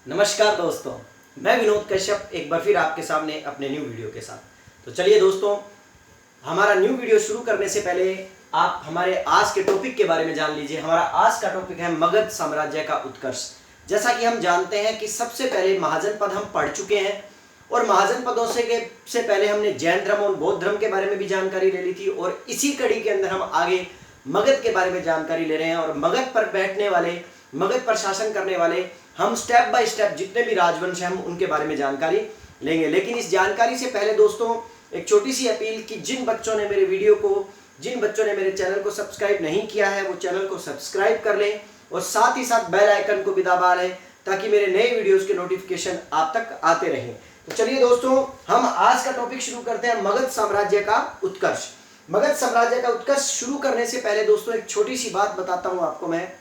नमस्कार दोस्तों, मैं विनोद कश्यप एक बार फिर आपके सामने अपने न्यू वीडियो के साथ। तो चलिए दोस्तों, हमारा न्यू वीडियो शुरू करने से पहले आप हमारे आज के टॉपिक के बारे में जान लीजिए। हमारा आज का टॉपिक है मगध साम्राज्य का उत्कर्ष। जैसा कि हम जानते हैं कि सबसे पहले महाजन पद हम पढ़ चुके हैं और महाजन पदों से पहले हमने जैन धर्म और बौद्ध धर्म के बारे में भी जानकारी ले ली थी और इसी कड़ी के अंदर हम आगे मगध के बारे में जानकारी ले रहे हैं। और मगध पर बैठने वाले, मगध पर शासन करने वाले हम स्टेप बाय स्टेप जितने भी राजवंश हैं हम उनके बारे में जानकारी लेंगे। लेकिन इस जानकारी से पहले दोस्तों एक छोटी सी अपील कि जिन बच्चों ने मेरे चैनल को सब्सक्राइब नहीं किया है वो चैनल को सब्सक्राइब कर लें और साथ ही साथ बेल आइकन को भी दबा लें ताकि मेरे नए वीडियोस के नोटिफिकेशन आप तक आते रहें। तो चलिए दोस्तों, हम आज का टॉपिक शुरू करते हैं मगध साम्राज्य का उत्कर्ष। मगध साम्राज्य का उत्कर्ष शुरू करने से पहले दोस्तों एक छोटी सी बात बताता हूं आपको। मैं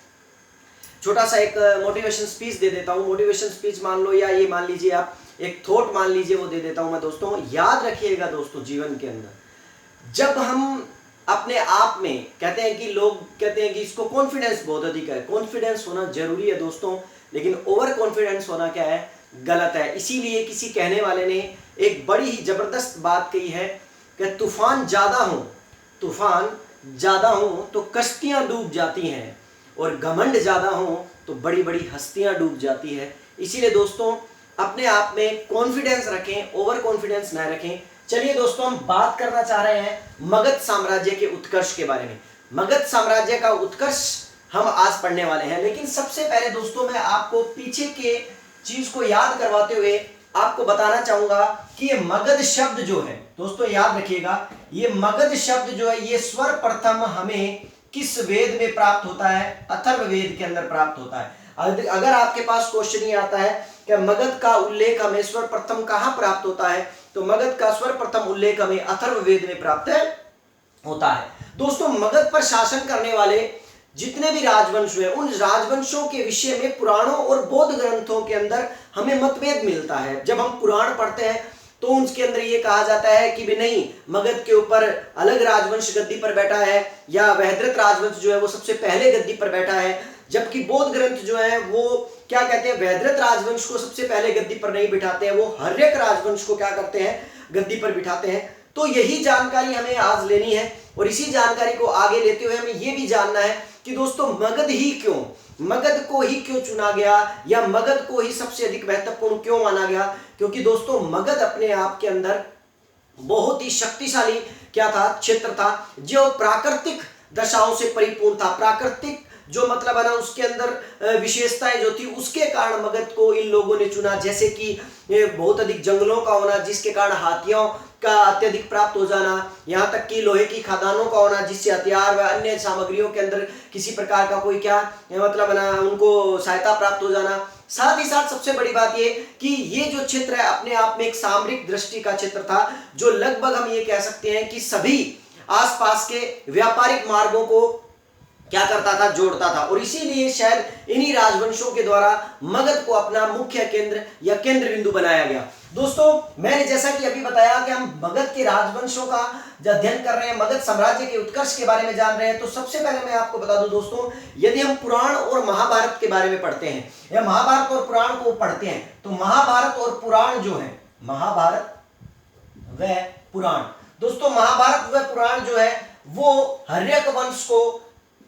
छोटा सा एक मोटिवेशन स्पीच दे देता हूँ। मोटिवेशन स्पीच मान लो या ये मान लीजिए आप एक थॉट मान लीजिए, वो दे देता हूँ मैं दोस्तों। याद रखिएगा दोस्तों, जीवन के अंदर जब हम अपने आप में कहते हैं कि लोग कहते हैं कि इसको कॉन्फिडेंस बहुत अधिक है, कॉन्फिडेंस होना जरूरी है दोस्तों, लेकिन ओवर कॉन्फिडेंस होना क्या है, गलत है। इसीलिए किसी कहने वाले ने एक बड़ी ही जबरदस्त बात कही है कि तूफान ज्यादा हो तो कश्तियां डूब जाती हैं और घमंड ज्यादा हो तो बड़ी बड़ी हस्तियां डूब जाती है। इसीलिए दोस्तों अपने आप में कॉन्फिडेंस रखें, ओवर कॉन्फिडेंस ना रखें। चलिए दोस्तों, हम बात करना चाह रहे हैं मगध साम्राज्य के उत्कर्ष के बारे में। मगध साम्राज्य का उत्कर्ष हम आज पढ़ने वाले हैं, लेकिन सबसे पहले दोस्तों मैं आपको पीछे के चीज को याद करवाते हुए आपको बताना चाहूंगा कि ये मगध शब्द जो है दोस्तों, याद रखिएगा, ये मगध शब्द जो है ये सर्वप्रथम हमें किस वेद में प्राप्त होता है? अथर्ववेद के अंदर प्राप्त होता है। अगर आपके पास क्वेश्चन ये आता है कि मगध का उल्लेख हमें सर्वप्रथम कहां प्राप्त होता है, तो मगध का सर्वप्रथम उल्लेख हमें अथर्ववेद में प्राप्त होता है। दोस्तों मगध पर शासन करने वाले जितने भी राजवंश हुए उन राजवंशों के विषय में पुराणों और बौद्ध ग्रंथों के अंदर हमें मतभेद मिलता है। जब हम पुराण पढ़ते हैं तो उसके अंदर ये कहा जाता है कि भी नहीं, मगध के ऊपर अलग राजवंश गद्दी पर बैठा है या वहद्रथ राजवंश जो है वो सबसे पहले गद्दी पर बैठा है, जबकि बौद्ध ग्रंथ जो है वो क्या कहते हैं, वहद्रथ राजवंश को सबसे पहले गद्दी पर नहीं बिठाते हैं, वो हर्यक राजवंश को क्या करते हैं, गद्दी पर बिठाते हैं। तो यही जानकारी हमें आज लेनी है और इसी जानकारी को आगे लेते हुए हमें ये भी जानना है कि दोस्तों मगध को ही क्यों चुना गया या मगध को ही सबसे अधिक महत्वपूर्ण क्यों माना गया। क्योंकि दोस्तों मगध अपने आप के अंदर बहुत ही शक्तिशाली क्या था, क्षेत्र था, जो प्राकृतिक दशाओं से परिपूर्ण था। प्राकृतिक जो मतलब है ना, उसके अंदर विशेषताएं जो थी उसके कारण मगध को इन लोगों ने चुना। जैसे कि बहुत अधिक जंगलों का होना जिसके कारण हाथियों का अत्यधिक प्राप्त हो जाना, यहाँ तक कि लोहे की खदानों का होना जिससे हथियार व अन्य सामग्रियों के अंदर किसी प्रकार का कोई क्या मतलब ना उनको सहायता प्राप्त हो जाना। साथ ही साथ सबसे बड़ी बात ये कि ये जो क्षेत्र है अपने आप में एक सामरिक दृष्टि का क्षेत्र था, जो लगभग हम ये कह सकते हैं कि सभी आसपास के व्यापारिक मार्गों को क्या करता था, जोड़ता था। और इसीलिए शायद इन्हीं राजवंशों के द्वारा मगध को अपना मुख्य केंद्र या केंद्र बिंदु बनाया गया। दोस्तों मैंने जैसा कि अभी बताया कि हम मगध के राजवंशों का अध्ययन कर रहे हैं, मगध साम्राज्य के उत्कर्ष के बारे में जान रहे हैं। तो सबसे पहले मैं आपको बता दूं दोस्तों, यदि हम पुराण और महाभारत के बारे में पढ़ते हैं या महाभारत और पुराण को पढ़ते हैं तो महाभारत और पुराण जो है, महाभारत व पुराण, दोस्तों महाभारत व पुराण जो है वो हर्यक वंश को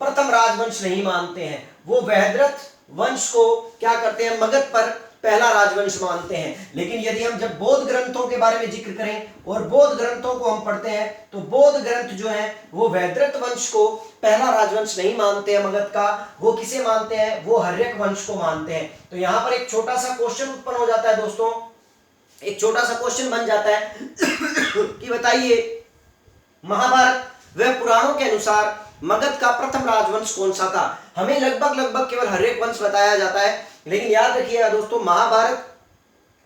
प्रथम राजवंश नहीं मानते हैं, वो वहद्रथ वंश को क्या करते हैं, मगध पर पहला राजवंश मानते हैं। लेकिन यदि हम जब बौद्ध ग्रंथों के बारे में जिक्र करें और बौद्ध ग्रंथों को हम पढ़ते हैं तो बौद्ध ग्रंथ जो है वो वहद्रथ वंश को पहला राजवंश नहीं मानते हैं मगध का, वो किसे मानते हैं, वो हर्यक वंश को मानते हैं। तो यहां पर एक छोटा सा क्वेश्चन उत्पन्न हो जाता है दोस्तों, एक छोटा सा क्वेश्चन बन जाता है कि बताइए महाभारत व पुराणों के अनुसार मगध का प्रथम राजवंश कौन सा था। हमें लगभग केवल हर्यक वंश बताया जाता है, लेकिन याद रखिएगा दोस्तों महाभारत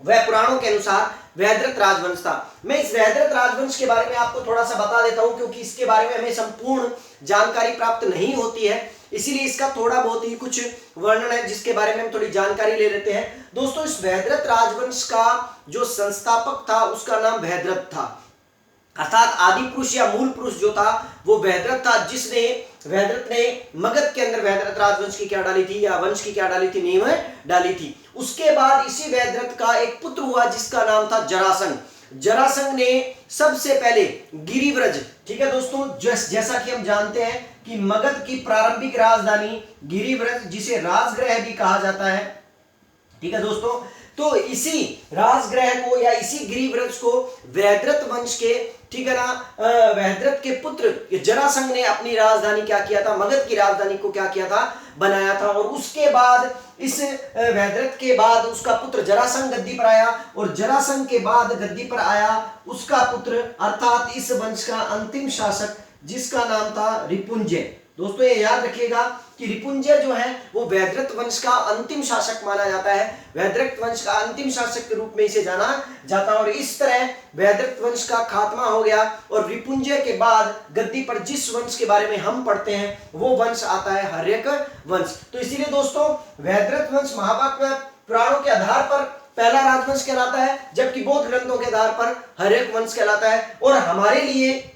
व पुराणों के अनुसार वहद्रथ राजवंश था। मैं इस वहद्रथ राजवंश के बारे में आपको थोड़ा सा बता देता हूं क्योंकि इसके बारे में हमें संपूर्ण जानकारी प्राप्त नहीं होती है, इसीलिए इसका थोड़ा बहुत ही कुछ वर्णन है जिसके बारे में हम थोड़ी जानकारी ले लेते हैं। दोस्तों इस वहद्रथ राजवंश का जो संस्थापक था उसका नाम वहद्रथ था, अर्थात आदि पुरुष या मूल पुरुष जो था वो वहद्रथ था, जिसने वहद्रथ ने मगध के अंदर वहद्रथ राजवंश की क्या डाली थी या वंश की क्या डाली थी, नींव डाली थी। उसके बाद इसी वैदरथ का एक पुत्र हुआ जिसका नाम था जरासंध। जरासंध ने सबसे पहले गिरिव्रज, ठीक है दोस्तों, जैसा कि हम जानते हैं कि मगध की प्रारंभिक राजधानी गिरिव्रज, जिसे राजगृह भी कहा जाता है, ठीक है दोस्तों, तो इसी राजगृह को या इसी गिरिव्रज को वैदरथ वंश के, ठीक है ना, वैदरथ के पुत्र जरासंध ने अपनी राजधानी क्या किया था, मगध की राजधानी को क्या किया था, बनाया था। और उसके बाद इस वैदरथ के बाद उसका पुत्र जरासंध गद्दी पर आया, और जरासंध के बाद गद्दी पर आया उसका पुत्र, अर्थात इस वंश का अंतिम शासक जिसका नाम था रिपुंजय। दोस्तों ये याद रखिएगा कि रिपुंजय जो है वो वैदरथ वंश का अंतिम शासक माना जाता है, वैदरथ वंश का अंतिम शासक के रूप में इसे जाना जाता है। और इस तरह वैदरथ वंश का खात्मा हो गया, और रिपुंजय के बाद गद्दी पर जिस वंश के बारे में हम पढ़ते हैं वो वंश आता है हर्यक वंश। तो इसीलिए दोस्तों वैदरथ वंश महाभारत पुराणों के आधार पर पहला राजवंश कहलाता है, जबकि बौद्ध ग्रंथों के आधार पर हर्यक वंश कहलाता है। और हमारे लिए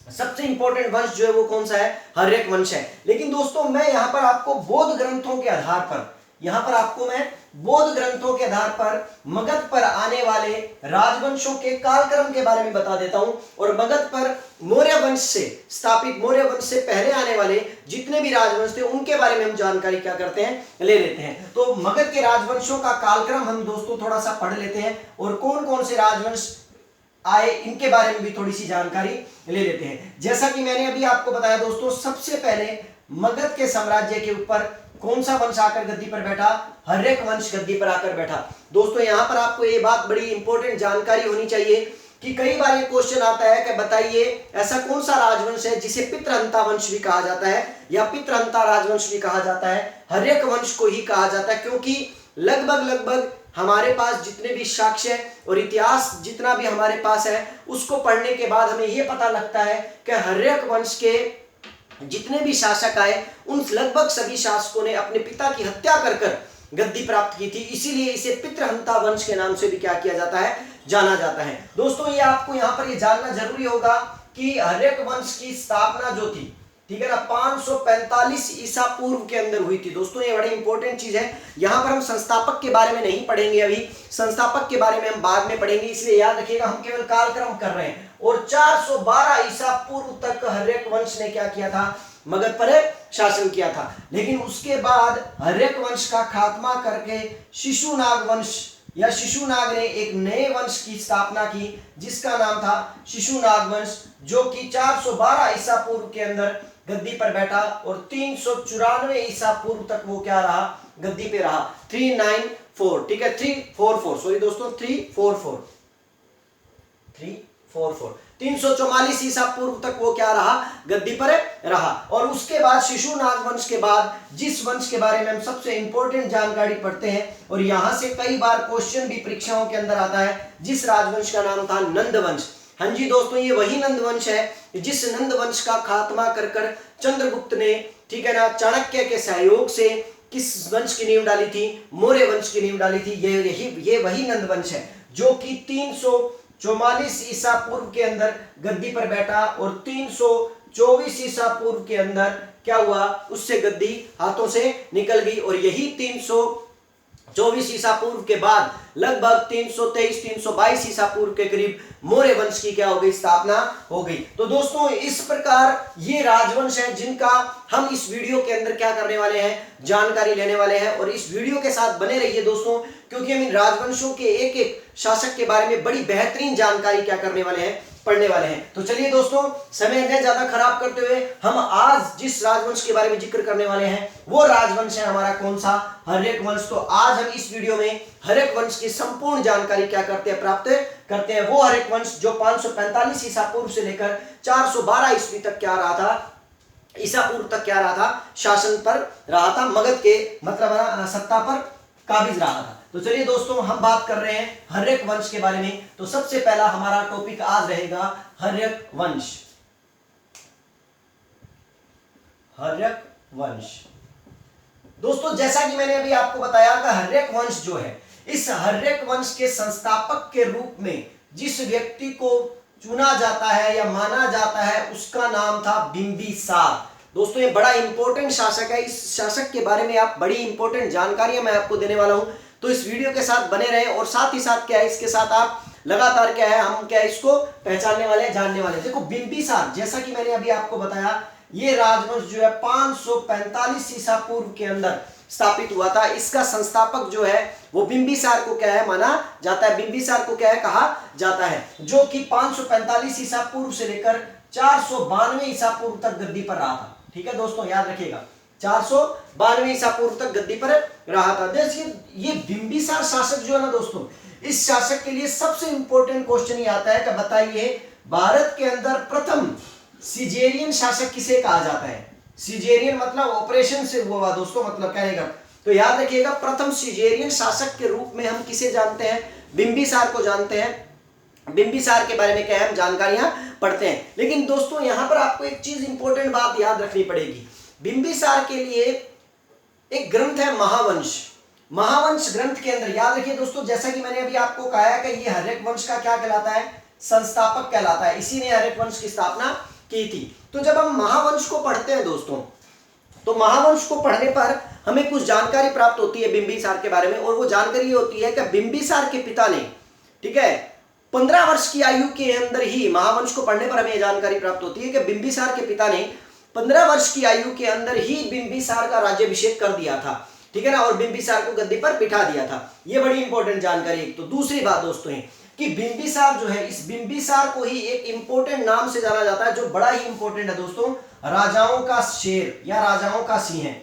सबसे इंपॉर्टेंट वंश जो है वो कौन सा है, हर्यक वंश है। लेकिन दोस्तों मैं यहां पर आपको बौद्ध ग्रंथों के आधार पर, यहां पर आपको मैं बौद्ध ग्रंथों के आधार पर मगध पर आने वाले राजवंशों के कालक्रम के बारे में बता देता हूं। और मगध पर मौर्य वंश से स्थापित, मौर्य वंश से पहले आने वाले जितने भी राजवंश थे उनके बारे में हम जानकारी क्या करते हैं, ले लेते हैं। तो मगध के राजवंशों का कालक्रम हम दोस्तों थोड़ा सा पढ़ लेते हैं, और कौन कौन से राजवंश आए इनके बारे में भी थोड़ी सी जानकारी ले लेते हैं। जैसा कि मैंने अभी आपको बताया दोस्तों, सबसे पहले मगध के साम्राज्य के ऊपर कौन सा वंश आकर गद्दी पर बैठा, हर्यक वंश गद्दी पर आकर बैठा। दोस्तों यहां पर आपको ये बात बड़ी इंपॉर्टेंट जानकारी होनी चाहिए कि कई बार ये क्वेश्चन आता है कि बताइए ऐसा कौन सा राजवंश है जिसे पितृहंता वंश भी कहा जाता है या पितृहंता राजवंश भी कहा जाता है। हर्यक वंश को ही कहा जाता है, क्योंकि लगभग हमारे पास जितने भी साक्ष्य और इतिहास जितना भी हमारे पास है उसको पढ़ने के बाद हमें यह पता लगता है कि हर्यक वंश के जितने भी शासक आए उन लगभग सभी शासकों ने अपने पिता की हत्या कर गद्दी प्राप्त की थी। इसीलिए इसे पितृहंता वंश के नाम से भी क्या किया जाता है, जाना जाता है। दोस्तों ये आपको यहाँ पर ये जानना जरूरी होगा कि हर्यक वंश की स्थापना जो थी, ठीक है ना, 545 ईसा पूर्व के अंदर हुई थी। दोस्तों ये बड़ी इंपॉर्टेंट चीज है, यहां पर हम संस्थापक के बारे में नहीं पढ़ेंगे, अभी संस्थापक के बारे में हम बाद में पढ़ेंगे, इसलिए याद रखिएगा हम केवल कालक्रम कर रहे हैं। और 412 ईसा पूर्व तक हर्यक वंश ने क्या किया था, मगध पर शासन किया था। लेकिन उसके बाद हर्यक वंश का खात्मा करके शिशुनाग वंश या शिशुनाग ने एक नए वंश की स्थापना की जिसका नाम था शिशुनाग वंश, जो कि 412 ईसा पूर्व के अंदर गद्दी पर बैठा और 394 ईसा पूर्व तक वो क्या रहा, गद्दी पे रहा। 394, ठीक है, 344, सॉरी दोस्तों 344 ईसा पूर्व तक वो क्या रहा, गद्दी पर रहा। और उसके बाद शिशुनाग वंश के बाद जिस वंश के बारे में हम सबसे इंपॉर्टेंट जानकारी पढ़ते हैं और यहां से कई बार क्वेश्चन भी परीक्षाओं के अंदर आता है, जिस राजवंश का नाम था नंद वंश। हाँ जी दोस्तों, ये वही नंद वंश है जिस नंद वंश का खात्मा कर चंद्रगुप्त ने, ठीक है ना, चाणक्य के सहयोग से किस वंश की नींव डाली थी, मौर्य वंश की नींव डाली थी। ये वही नंद वंश है जो कि 344 ईसा पूर्व के अंदर गद्दी पर बैठा और 324 ईसा पूर्व के अंदर क्या हुआ, उससे गद्दी हाथों से निकल गई। और यही 324 ईसा पूर्व के बाद लगभग 323-322 ईसा पूर्व के करीब मौर्य वंश की क्या हो गई, स्थापना हो गई। तो दोस्तों इस प्रकार ये राजवंश है जिनका हम इस वीडियो के अंदर क्या करने वाले हैं, जानकारी लेने वाले हैं। और इस वीडियो के साथ बने रहिए दोस्तों, क्योंकि हम इन राजवंशों के एक एक शासक के बारे में बड़ी बेहतरीन जानकारी क्या करने वाले हैं, पढ़ने वाले हैं। तो चलिए दोस्तों समय न ज्यादा खराब करते हुए हम आज जिस राजवंश के बारे में जिक्र करने वाले हैं वो राजवंश है हमारा कौन सा, हर्यक वंश। तो आज हम इस वीडियो में हर्यक वंश की संपूर्ण जानकारी क्या करते हैं, प्राप्त करते हैं। वो हर्यक वंश जो 545 ईसा पूर्व से लेकर 412 ईस्वी तक क्या रहा था, ईसा पूर्व तक क्या रहा था, शासन पर रहा था, मगध के मतलब सत्ता पर काबिज रहा था। तो चलिए दोस्तों हम बात कर रहे हैं हर्यक वंश के बारे में। तो सबसे पहला हमारा टॉपिक आज रहेगा हर्यक वंश। हर्यक वंश दोस्तों, जैसा कि मैंने अभी आपको बताया कि हर्यक वंश जो है, इस हर्यक वंश के संस्थापक के रूप में जिस व्यक्ति को चुना जाता है या माना जाता है उसका नाम था बिंबिसार। दोस्तों ये बड़ा इंपॉर्टेंट शासक है, इस शासक के बारे में आप बड़ी इंपॉर्टेंट जानकारियां मैं आपको देने वाला हूं। तो इस वीडियो के साथ बने रहे, और साथ ही साथ क्या है, इसके साथ आप लगातार क्या है, हम क्या है इसको पहचानने वाले हैं, जानने वाले हैं। देखो बिंबिसार, जैसा कि मैंने अभी आपको बताया, ये राजवंश जो है 545 ईसा पूर्व के अंदर स्थापित हुआ था। इसका संस्थापक जो है वो बिंबिसार को क्या है माना जाता है, बिंबिसार को क्या है कहा जाता है, जो कि 545 ईसा पूर्व से लेकर 492 ईसा पूर्व तक गद्दी पर रहा था। ठीक है दोस्तों, याद रखिएगा 492 ईसा पूर्व तक गद्दी पर रहा था। देखिए ये बिंबिसार शासक जो है ना दोस्तों, इस शासक के लिए सबसे इंपॉर्टेंट क्वेश्चन ये आता है कि बताइए भारत के अंदर प्रथम सिजेरियन शासक किसे कहा जाता है। सिजेरियन मतलब ऑपरेशन से हुआ दोस्तों, मतलब कहने का, तो याद रखिएगा प्रथम सिजेरियन शासक के रूप में हम किसे जानते हैं, बिंबिसार को जानते हैं। बिंबिसार के बारे में क्या है हम जानकारियां पढ़ते हैं। लेकिन दोस्तों यहां पर आपको एक चीज इंपॉर्टेंट बात याद रखनी पड़ेगी, बिंबिसार के लिए एक ग्रंथ है महावंश। महावंश ग्रंथ के अंदर याद रखिए दोस्तों, जैसा कि मैंने अभी आपको कहा है कि ये हर्यक वंश का क्या कहलाता है, संस्थापक कहलाता है, इसी ने हर्यक वंश की स्थापना की थी। तो जब हम महावंश को पढ़ते हैं दोस्तों, तो महावंश को पढ़ने पर हमें कुछ जानकारी प्राप्त होती है बिंबिसार के बारे में, और वो जानकारी ये होती है कि बिंबिसार के पिता ने, ठीक है, 15 वर्ष की आयु के अंदर ही, महावंश को पढ़ने पर हमें जानकारी प्राप्त होती है कि बिंबिसार के पिता ने 15 वर्ष की आयु के अंदर ही बिंबिसार का राज्याभिषेक कर दिया था, ठीक है ना, और बिंबिसार को गद्दी पर बिठा दिया था। ये बड़ी इंपॉर्टेंट जानकारी एक। तो दूसरी बात दोस्तों है कि बिंबिसार जो है, इस बिंबिसार को ही एक इंपॉर्टेंट नाम से जाना जाता है, जो बड़ा ही इंपॉर्टेंट है दोस्तों, राजाओं का शेर या राजाओं का सिंह,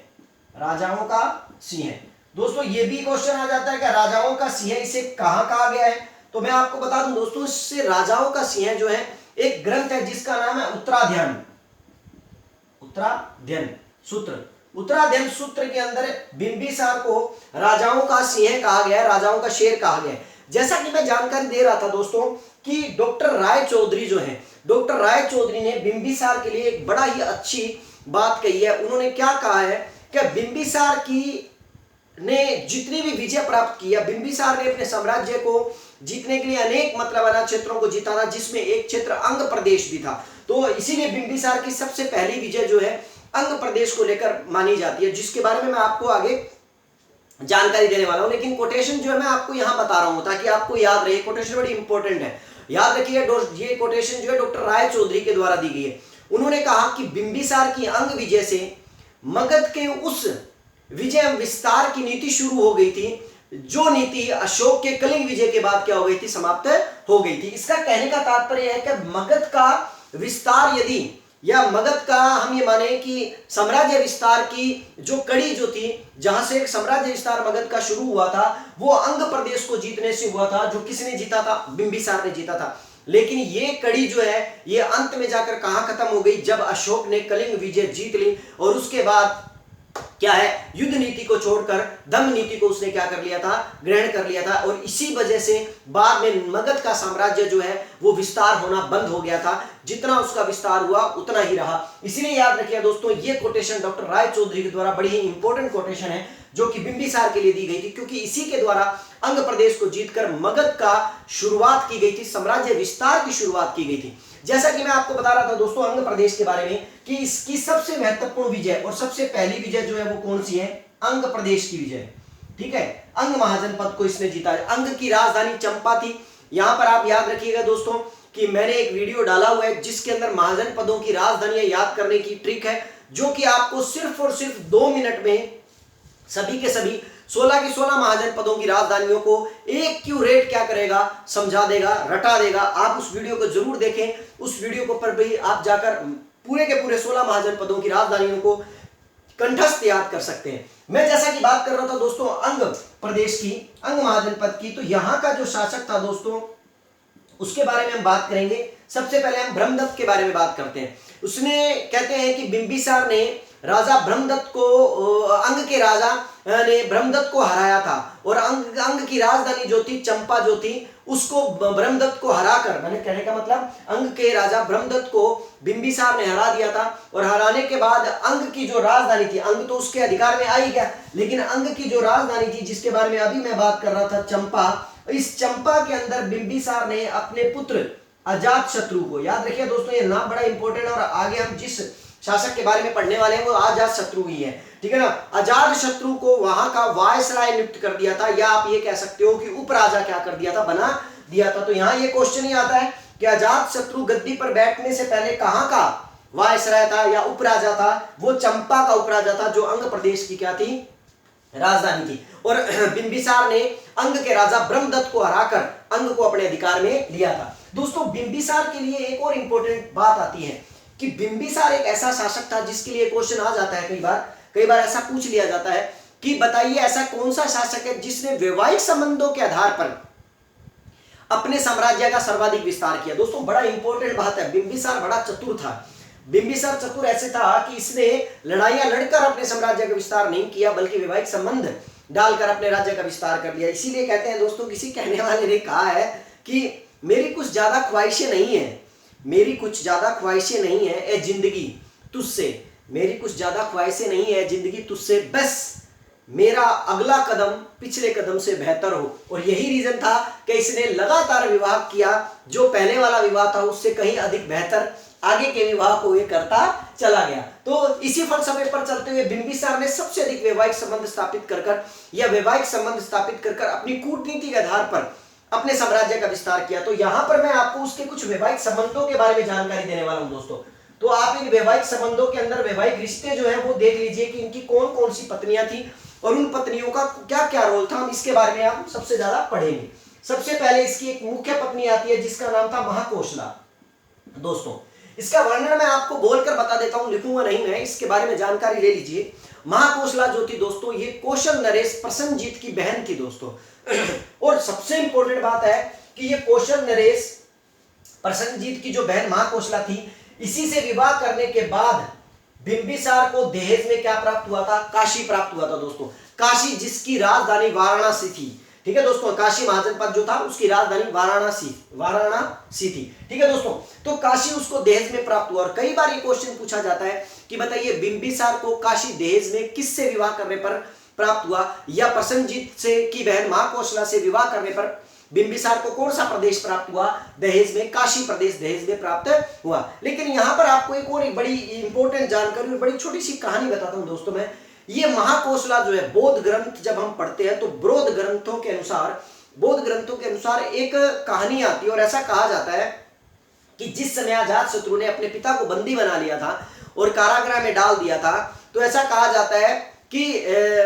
राजाओं का सिंह। दोस्तों ये भी क्वेश्चन आ जाता है कि राजाओं का सिंह इसे कहां कहा गया है, तो मैं आपको बता दूं दोस्तों, इससे राजाओं का सिंह जो है एक ग्रंथ है जिसका नाम है उत्तराध्ययन, उत्तराध्ययन सूत्र। उत्तराध्ययन सूत्र के अंदर बिंबिसार को राजाओं का सिंह कहा गया है, राजाओं का शेर कहा गया है। जैसा कि मैं जानकारी दे रहा था दोस्तों कि डॉक्टर राय चौधरी जो है, डॉक्टर राय चौधरी ने बिंबिसार के लिए एक बड़ा ही अच्छी बात कही है। उन्होंने क्या कहा है कि बिंबिसार की ने जितनी भी विजय प्राप्त की है, बिंबिसार ने अपने साम्राज्य को जीतने के लिए अनेक मतलब क्षेत्रों को जीता था, जिसमें एक क्षेत्र अंग प्रदेश भी था। तो इसीलिए बिंबिसार की सबसे पहली विजय जो है अंग प्रदेश को लेकर मानी जाती है, जिसके बारे में मैं आपको आगे जानकारी देने वाला हूं। लेकिन कोटेशन जो है मैं आपको यहां बता रहा हूं ताकि आपको याद रहे, कोटेशन बड़ी इंपॉर्टेंट है, याद रखिए। ये कोटेशन जो है डॉक्टर राय चौधरी के द्वारा दी गई है। उन्होंने कहा कि बिंबिसार की अंग विजय से मगध के उस विजय विस्तार की नीति शुरू हो गई थी, जो नीति अशोक के कलिंग विजय के बाद क्या हो गई थी, समाप्त हो गई थी। इसका कहने का तात्पर्य है कि मगध का विस्तार यदि, या मगध का हम ये माने कि साम्राज्य विस्तार की जो कड़ी जो थी, जहां से एक साम्राज्य विस्तार मगध का शुरू हुआ था, वो अंग प्रदेश को जीतने से हुआ था, जो किसने जीता था, बिंबिसार ने जीता था। लेकिन ये कड़ी जो है ये अंत में जाकर कहां खत्म हो गई, जब अशोक ने कलिंग विजय जीत ली, और उसके बाद क्या है, युद्ध नीति को छोड़कर दम नीति को उसने क्या कर लिया था, ग्रहण कर लिया था। और इसी वजह से बाद में मगध का साम्राज्य जो है वो विस्तार होना बंद हो गया था, जितना उसका विस्तार हुआ उतना ही रहा। इसीलिए याद रखिए दोस्तों, ये कोटेशन डॉक्टर राय चौधरी के द्वारा बड़ी ही इंपॉर्टेंट कोटेशन है, जो कि बिंबिसार के लिए दी गई थी, क्योंकि इसी के द्वारा अंग प्रदेश को जीतकर मगध का शुरुआत की गई थी, साम्राज्य विस्तार की शुरुआत की गई थी। जैसा कि मैं आपको बता रहा था दोस्तों अंग प्रदेश के बारे में कि इसकी सबसे महत्वपूर्ण विजय और सबसे पहली विजय जो है वो कौन सी है, अंग प्रदेश की विजय, ठीक है। अंग महाजनपद को इसने जीता है। अंग की राजधानी चंपा थी। यहां पर आप याद रखिएगा दोस्तों कि मैंने एक वीडियो डाला हुआ है जिसके अंदर महाजनपदों की राजधानियां याद करने की ट्रिक है, जो कि आपको सिर्फ और सिर्फ 2 मिनट में सभी के सभी 16 की 16 महाजनपदों की राजधानियों को एक्यूरेट क्या करेगा, समझा देगा, रटा देगा। आप उस वीडियो को जरूर देखें, उस वीडियो को पर भी आप जाकर पूरे के पूरे 16 महाजनपदों की राजधानियों को कंठस्थ याद कर सकते हैं। मैं जैसा कि बात कर रहा था दोस्तों अंग प्रदेश की, अंग महाजनपद की, तो यहां का जो शासक था दोस्तों उसके बारे में हम बात करेंगे। सबसे पहले हम ब्रह्मदत्त के बारे में बात करते हैं। उसने कहते हैं कि बिंबिसार ने राजा ब्रह्मदत्त को, अंग के राजा ने ब्रह्मदत्त को हराया था, और अंग की राजधानी जो थी चंपा जो थी उसको ब्रह्मदत्त को हराकर, मैंने कहने का मतलब अंग के राजा ब्रह्मदत्त को बिंबिसार ने हरा दिया था। और हराने के बाद अंग की जो राजधानी थी, अंग तो उसके अधिकार में आ ही गया, लेकिन अंग की जो राजधानी थी जिसके बारे में अभी मैं बात कर रहा था चंपा, इस चंपा के अंदर बिंबिसार ने अपने पुत्र अजातशत्रु को, याद रखिए दोस्तों ये नाम बड़ा इंपॉर्टेंट है, और आगे हम जिस शासक के बारे में पढ़ने वाले हैं वो अजातशत्रु ही है, ठीक है ना। अजात शत्रु को वहां का वायसराय नियुक्त कर दिया था, या आप ये कह सकते हो कि उपराजा क्या कर दिया था, बना दिया था। तो यहां ये क्वेश्चन ही आता है कि अजात शत्रु गद्दी पर बैठने से पहले कहां का वायसराय था या उपराजा था। वो चंपा का उपराजा था, जो अंग प्रदेश की क्या थी, राजधानी थी। और बिंबिसार ने अंग के राजा ब्रह्मदत्त को हराकर अंग को अपने अधिकार में लिया था। दोस्तों बिंबिसार के लिए एक और इंपॉर्टेंट बात आती है कि बिंबिसार एक ऐसा शासक था जिसके लिए क्वेश्चन आ जाता है, कई बार ऐसा पूछ लिया जाता है कि बताइए ऐसा कौन सा शासक है जिसने वैवाहिक संबंधों के आधार पर अपने साम्राज्य का सर्वाधिक विस्तार किया। दोस्तों बड़ा इंपॉर्टेंट बात है, बिंबिसार बड़ा चतुर था। बिंबिसार चतुर ऐसे था कि इसने लड़ाइयां लड़कर अपने साम्राज्य का विस्तार नहीं किया, बल्कि वैवाहिक संबंध डालकर अपने राज्य का विस्तार कर लिया। इसीलिए कहते हैं दोस्तों, किसी कहने वाले ने कहा है कि मेरी कुछ ज्यादा ख्वाहिशें नहीं है, मेरी कुछ ज्यादा ख्वाहिशें नहीं है ए जिंदगी तुझसे, मेरी कुछ ज्यादा ख्वाहिशें नहीं है जिंदगी तुझसे, बस मेरा अगला कदम पिछले कदम से बेहतर हो। और यही रीजन था कि इसने लगातार विवाह किया, जो पहले वाला विवाह था उससे कहीं अधिक बेहतर आगे के विवाह को ये करता चला गया। तो इसी फलसफे पर चलते हुए बिंबिसार ने सबसे अधिक वैवाहिक संबंध स्थापित कर या वैवाहिक संबंध स्थापित कर अपनी कूटनीति के आधार पर अपने साम्राज्य का विस्तार किया। तो यहां पर मैं आपको उसके कुछ वैवाहिक संबंधों के बारे में जानकारी देने वाला हूं दोस्तों। तो आप इन वैवाहिक संबंधों के अंदर वैवाहिक रिश्ते जो है वो देख लीजिए कि इनकी कौन कौन सी पत्नियां थी और उन पत्नियों का क्या क्या रोल था, हम इसके बारे में आप सबसे ज्यादा पढ़ेंगे। सबसे पहले इसकी एक मुख्य पत्नी आती है जिसका नाम था महाकोशला। दोस्तों इसका वर्णन मैं आपको बोलकर बता देता हूं, लिखूंगा नहीं मैं, इसके बारे में जानकारी ले लीजिए। महाकोशला जो थी दोस्तों, ये कौशल नरेश प्रसन्नजीत की बहन थी दोस्तों। और सबसे इंपॉर्टेंट बात है कि ये कौशल नरेश प्रसन्नजीत की जो बहन महाकोशला थी, इसी से विवाह करने के बाद बिंबिसार को दहेज में क्या प्राप्त हुआ था, काशी प्राप्त हुआ था दोस्तों। काशी जिसकी राजधानी वाराणसी थी, ठीक है दोस्तों, काशी महाजनपद जो था उसकी राजधानी वाराणसी थी, ठीक है दोस्तों। तो काशी उसको दहेज में प्राप्त हुआ। और कई बार ये क्वेश्चन पूछा जाता है कि बताइए बिंबिसार को काशी दहेज में किससे विवाह करने पर प्राप्त हुआ, या प्रसन्नजीत से की बहन महाकोशला से विवाह करने पर बिंबिसार को कौन सा प्रदेश प्राप्त हुआ दहेज में, काशी प्रदेश दहेज में प्राप्त हुआ। लेकिन यहां पर आपको एक और बड़ी इंपॉर्टेंट जानकारी और बड़ी छोटी सी कहानी बताता हूं दोस्तों मैं। ये महाकोशला जो है, बौद्ध ग्रंथ जब हम पढ़ते हैं तो बौद्ध ग्रंथों के अनुसार एक कहानी आती है और ऐसा कहा जाता है कि जिस समय अजात शत्रु ने अपने पिता को बंदी बना लिया था और कारागृह में डाल दिया था, तो ऐसा कहा जाता है कि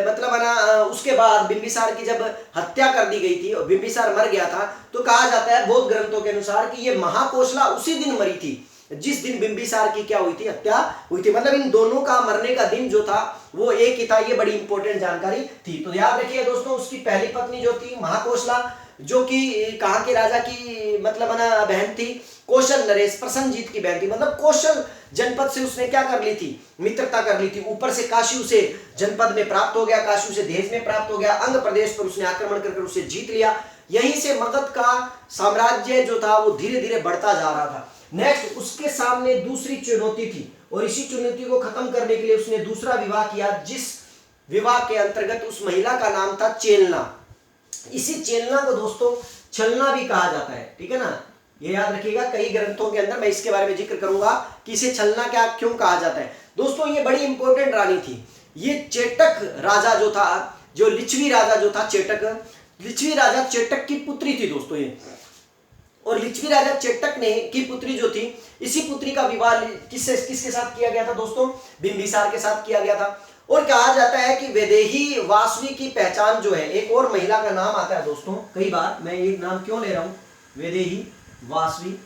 मतलब ना उसके बाद बिंबिसार की जब हत्या कर दी गई थी और बिंबिसार मर गया था, तो कहा जाता है बौद्ध ग्रंथों के अनुसार कि ये महाकोशला उसी दिन मरी थी जिस दिन बिंबिसार की क्या हुई थी, हत्या हुई थी। मतलब इन दोनों का मरने का दिन जो था वो एक ही था। ये बड़ी इंपॉर्टेंट जानकारी थी। तो याद रखिए दोस्तों, उसकी पहली पत्नी जो थी महाकोशला, जो कि कहाँ के राजा की मतलब ना बहन थी, कौशल नरेश प्रसन्नजीत की बहन थी। मतलब कौशल जनपद से उसने क्या कर ली थी, मित्रता कर ली थी। ऊपर से काशी उसे जनपद में प्राप्त हो गया, काशी उसे दहेज में प्राप्त हो गया, अंग प्रदेश पर उसने आक्रमण कर उसे जीत लिया। यहीं से मगध का साम्राज्य जो था वो धीरे धीरे बढ़ता जा रहा था। नेक्स्ट उसके सामने दूसरी चुनौती थी और इसी चुनौती को खत्म करने के लिए उसने दूसरा विवाह किया, जिस विवाह के अंतर्गत उस महिला का नाम था चेलना। इसी चेलना को दोस्तों छलना भी कहा जाता है, ठीक है ना, ये याद रखिएगा। कई ग्रंथों के अंदर मैं इसके बारे में जिक्र करूंगा कि इसे छलना क्या क्यों कहा जाता है। दोस्तों ये बड़ी इंपॉर्टेंट रानी थी। ये चेटक राजा जो था, जो लिच्छवी राजा जो था चेटक, लिच्छवी राजा चेटक की पुत्री थी दोस्तों ये। और लिच्छवी राजा चेटक ने की पुत्री जो थी, इसी पुत्री का विवाह किसके साथ किया गया था दोस्तों, बिंबिसार के साथ किया गया था। और कहा जाता है कि वैदेही वासवी की पहचान जो है, एक और महिला का नाम आता है दोस्तों, कई बार मैं ये नाम क्यों ले रहा हूं, वैदेही वासवी,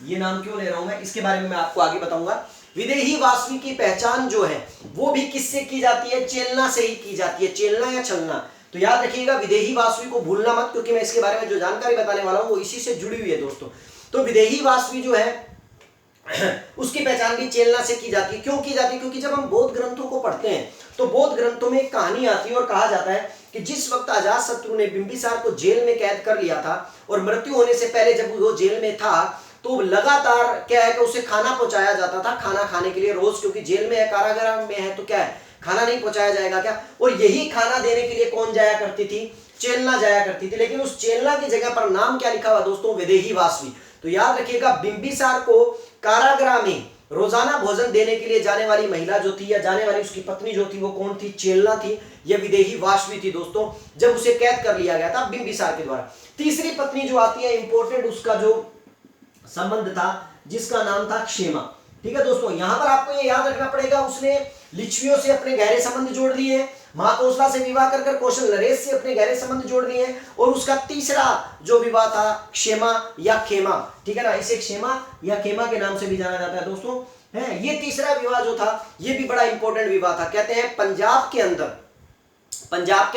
ये नाम क्यों ले रहा हूं मैं, इसके बारे में मैं आपको आगे बताऊंगा। विदेही वासवी की पहचान जो है वो भी किससे की जाती है, चेलना से ही की जाती है, चेलना या छलना। तो याद रखिएगा विदेही वासवी को भूलना मत, क्योंकि मैं इसके बारे में जो जानकारी बताने वाला हूं वो इसी से जुड़ी हुई है दोस्तों। तो विदेही वासवी जो है उसकी पहचान भी चेलना से की जाती है। क्यों की जाती है, क्योंकि जब हम बौद्ध ग्रंथों को पढ़ते हैं तो बौद्ध ग्रंथों में एक कहानी आती है और कहा जाता है कि जिस वक्त अजात शत्रु ने बिंबिसार को जेल में कैद कर लिया था और मृत्यु होने से पहले जब वो जेल में था, तो लगातार क्या है कि उसे खाना पहुंचाया जाता था, खाना खाने के लिए रोज, क्योंकि जेल में है, कारागार में है, तो क्या है खाना नहीं पहुंचाया जाएगा क्या। और यही खाना देने के लिए कौन जाया करती थी, चेलना जाया करती थी। लेकिन उस चेलना की जगह पर नाम क्या लिखा हुआ दोस्तों, विदेही वासवी। तो याद रखिएगा बिंबिसार को कारागृह में रोजाना भोजन देने के लिए जाने वाली महिला जो थी या जाने वाली उसकी पत्नी जो थी वो कौन थी? चेलना थी या विदेही वाशवी थी दोस्तों, जब उसे कैद कर लिया गया था बिंबिसार के द्वारा। तीसरी पत्नी जो आती है इंपॉर्टेंट, उसका जो संबंध था जिसका नाम था क्षेमा। ठीक है दोस्तों, यहां पर आपको ये याद रखना पड़ेगा, उसने लिच्छवियों से अपने गहरे संबंध जोड़ लिए, महाकोसला से विवाह कर कौशल नरेश से अपने गहरे संबंध जोड़ दिए, और उसका तीसरा जो विवाह था क्षेमा या खेमा, ठीक है ना, इसे क्षेमा या खेमा के नाम से भी जाना जाता है दोस्तों। है ये तीसरा विवाह जो था ये भी बड़ा इंपॉर्टेंट विवाह था। कहते हैं पंजाब के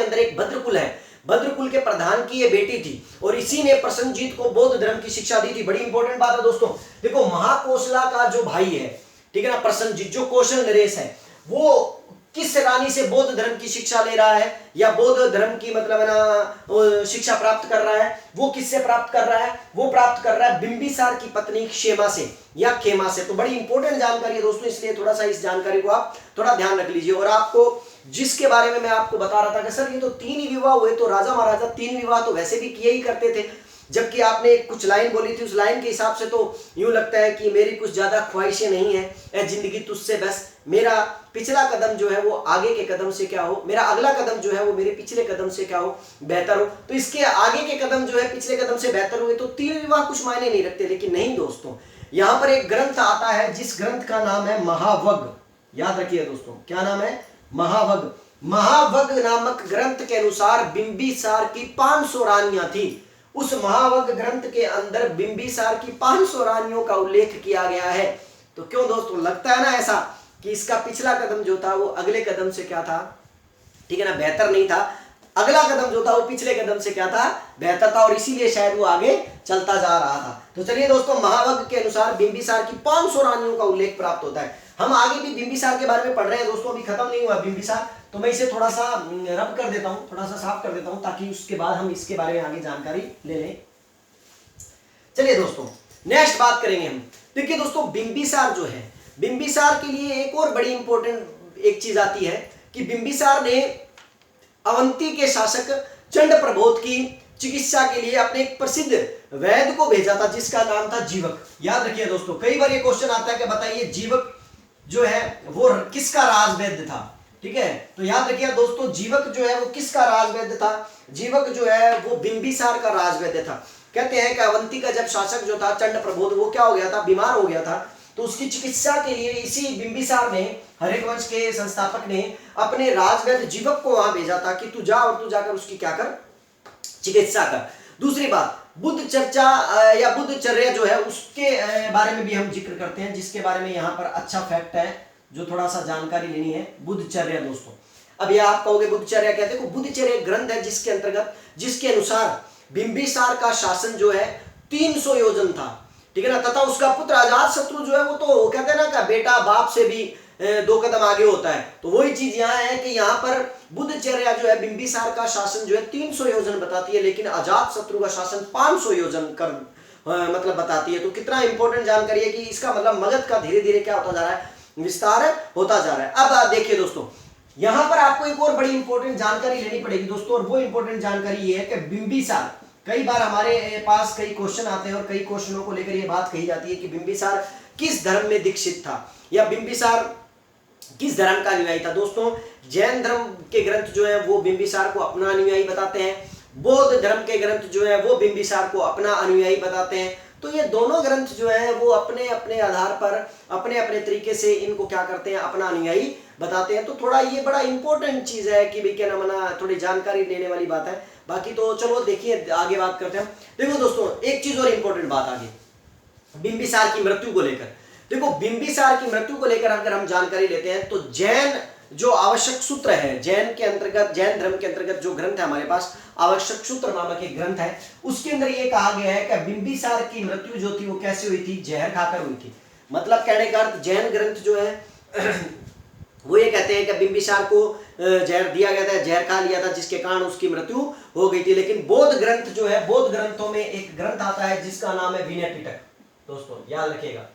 अंदर एक भद्रकुल है, भद्रकुल के प्रधान की ये बेटी थी, और इसी ने प्रसन्नजीत को बौद्ध धर्म की शिक्षा दी थी। बड़ी इंपॉर्टेंट बात है दोस्तों। देखो महाकोसला का जो भाई है, ठीक है ना, प्रसन्नजीत, जो कौशल नरेश है, वो किस रानी से बौद्ध धर्म की शिक्षा ले रहा है या बौद्ध धर्म की मतलब ना शिक्षा प्राप्त कर रहा है? वो किससे प्राप्त कर रहा है? वो प्राप्त कर रहा है बिंबिसार की पत्नी क्षेमा से या खेमा से। तो बड़ी इंपॉर्टेंट जानकारी है दोस्तों, इसलिए थोड़ा सा इस जानकारी को आप थोड़ा ध्यान रख लीजिए। और आपको जिसके बारे में मैं आपको बता रहा था कि सर ये तो 3 ही विवाह हुए, तो राजा महाराजा 3 विवाह तो वैसे भी किए ही करते थे, जबकि आपने कुछ लाइन बोली थी, उस लाइन के हिसाब से तो यूं लगता है कि मेरी कुछ ज्यादा ख्वाहिशें नहीं है, ए जिंदगी तुझसे बस, मेरा पिछला कदम जो है वो आगे के कदम से क्या हो, मेरा अगला कदम जो है वो मेरे पिछले कदम से क्या हो, बेहतर हो। तो इसके आगे के कदम जो है पिछले कदम से बेहतर हुए, तो 3 विवाह कुछ मायने नहीं रखते। लेकिन नहीं दोस्तों, यहां पर एक ग्रंथ आता है जिस ग्रंथ का नाम है महावग। याद रखिए दोस्तों, क्या नाम है? महावग। महावग नामक ग्रंथ के अनुसार बिंबिसार की 500 रानियां थी। उस महावग ग्रंथ के अंदर बिंबिसार की 500 रानियों का उल्लेख किया गया है। तो क्यों दोस्तों, लगता है ना ऐसा कि इसका पिछला कदम जो था वो अगले कदम से क्या था, ठीक है ना, बेहतर नहीं था। अगला कदम जो था वो पिछले कदम से क्या था, बेहतर था, और इसीलिए शायद वो आगे चलता जा रहा था। तो चलिए दोस्तों, महावग के अनुसार बिंबिसार की 500 रानियों का उल्लेख प्राप्त होता है। हम आगे भी बिंबिसार के बारे में पढ़ रहे हैं दोस्तों, अभी खत्म नहीं हुआ बिंबिसार, तो मैं इसे थोड़ा सा रब कर देता हूं, थोड़ा सा साफ कर देता हूं, ताकि उसके बाद हम इसके बारे में आगे जानकारी ले लें। चलिए दोस्तों, नेक्स्ट बात करेंगे हम। देखिए दोस्तों, बिंबिसार जो है, बिंबिसार के लिए एक और बड़ी इंपॉर्टेंट एक चीज आती है कि बिंबिसार ने अवंती के शासक चंड प्रबोध की चिकित्सा के लिए अपने एक प्रसिद्ध वैद्य को भेजा था जिसका नाम था जीवक। याद रखिए दोस्तों, कई बार ये क्वेश्चन आता है कि बताइए जीवक जो है वो किसका राजवैद्य था, ठीक है। तो याद रखिए दोस्तों, जीवक जो है वो किसका राजवैद्य था? जीवक जो है वो बिंबिसार का राजवैद्य था। कहते हैं कि अवंती का जब शासक जो था चंड प्रबोध, वो क्या हो गया था, बीमार हो गया था, तो उसकी चिकित्सा के लिए इसी बिंबिसार ने, हरिवंश के संस्थापक ने, अपने राजवैद्य जीवक को वहां भेजा था कि तू जा और तू जाकर उसकी क्या कर, चिकित्सा कर। दूसरी बात, बुद्ध चर्चा या बुद्धचर्या जो है उसके बारे में भी हम जिक्र करते हैं, जिसके बारे में यहाँ पर अच्छा फैक्ट है जो थोड़ा सा जानकारी लेनी है। बुद्धचर्या दोस्तों, अब यह आप कहोगे बुद्धचर्या क्या? देखो, बुद्धचर्या एक ग्रंथ है जिसके अंतर्गत, जिसके अनुसार बिंबिसार का शासन जो है 300 योजन था, ठीक है ना, तथा उसका पुत्र अजातशत्रु जो है वो तो कहते हैं ना कि बेटा बाप से भी 2 कदम आगे होता है। तो वही चीज यहाँ है कि यहाँ पर बुद्धचर्या जो है बिंबिसार का शासन जो है 300 योजन बताती है, लेकिन अजातशत्रु का शासन 500 योजन कर मतलब बताती है। तो कितना इंपॉर्टेंट जानकारी है कि इसका मतलब मगध का धीरे धीरे क्या होता जा रहा है, विस्तार होता जा रहा है। अब देखिए दोस्तों, यहां पर आपको एक और बड़ी इंपॉर्टेंट जानकारी लेनी पड़ेगी दोस्तों, और वो इंपॉर्टेंट जानकारी ये है कि बिंबिसार, कई बार हमारे पास कई क्वेश्चन आते हैं और कई क्वेश्चनों को लेकर ये बात कही जाती है कि बिंबिसार किस धर्म में दीक्षित था या बिंबिसार किस धर्म का अनुयायी था। दोस्तों, जैन धर्म के ग्रंथ जो है वो बिंबिसार को अपना अनुयायी बताते हैं, बौद्ध धर्म के ग्रंथ जो है वो बिंबिसार को अपना अनुयायी बताते हैं। तो ये दोनों ग्रंथ जो है वो अपने अपने आधार पर अपने अपने तरीके से इनको क्या करते हैं, अपना अनुयायी बताते हैं। तो थोड़ा ये बड़ा इंपॉर्टेंट चीज है कि भाई क्या ना मना, थोड़ी जानकारी लेने वाली बात है। बाकी तो चलो देखिए आगे बात करते हैं। देखो दोस्तों, एक चीज और इंपॉर्टेंट बात आगे, बिंबिसार की मृत्यु को लेकर। देखो, बिंबिसार की मृत्यु को लेकर अगर हम जानकारी लेते हैं तो जैन जो आवश्यक सूत्र है, जैन के अंतर्गत, जैन धर्म के अंतर्गत जो ग्रंथ है हमारे पास, आवश्यक सूत्र नामक एक ग्रंथ है, उसके अंदर ये कहा गया है कि बिंबिसार की मृत्यु जो थी वो कैसे हुई थी, जहर खाकर हुई थी। मतलब कहने का अर्थ, जैन ग्रंथ जो है वो ये कहते हैं कि बिंबिसार को जहर दिया गया था, जहर खा लिया था, जिसके कारण उसकी मृत्यु हो गई थी। लेकिन बौद्ध ग्रंथ जो है, बौद्ध ग्रंथों में एक ग्रंथ आता है जिसका नाम है विनय पिटक। दोस्तों याद रखिएगा,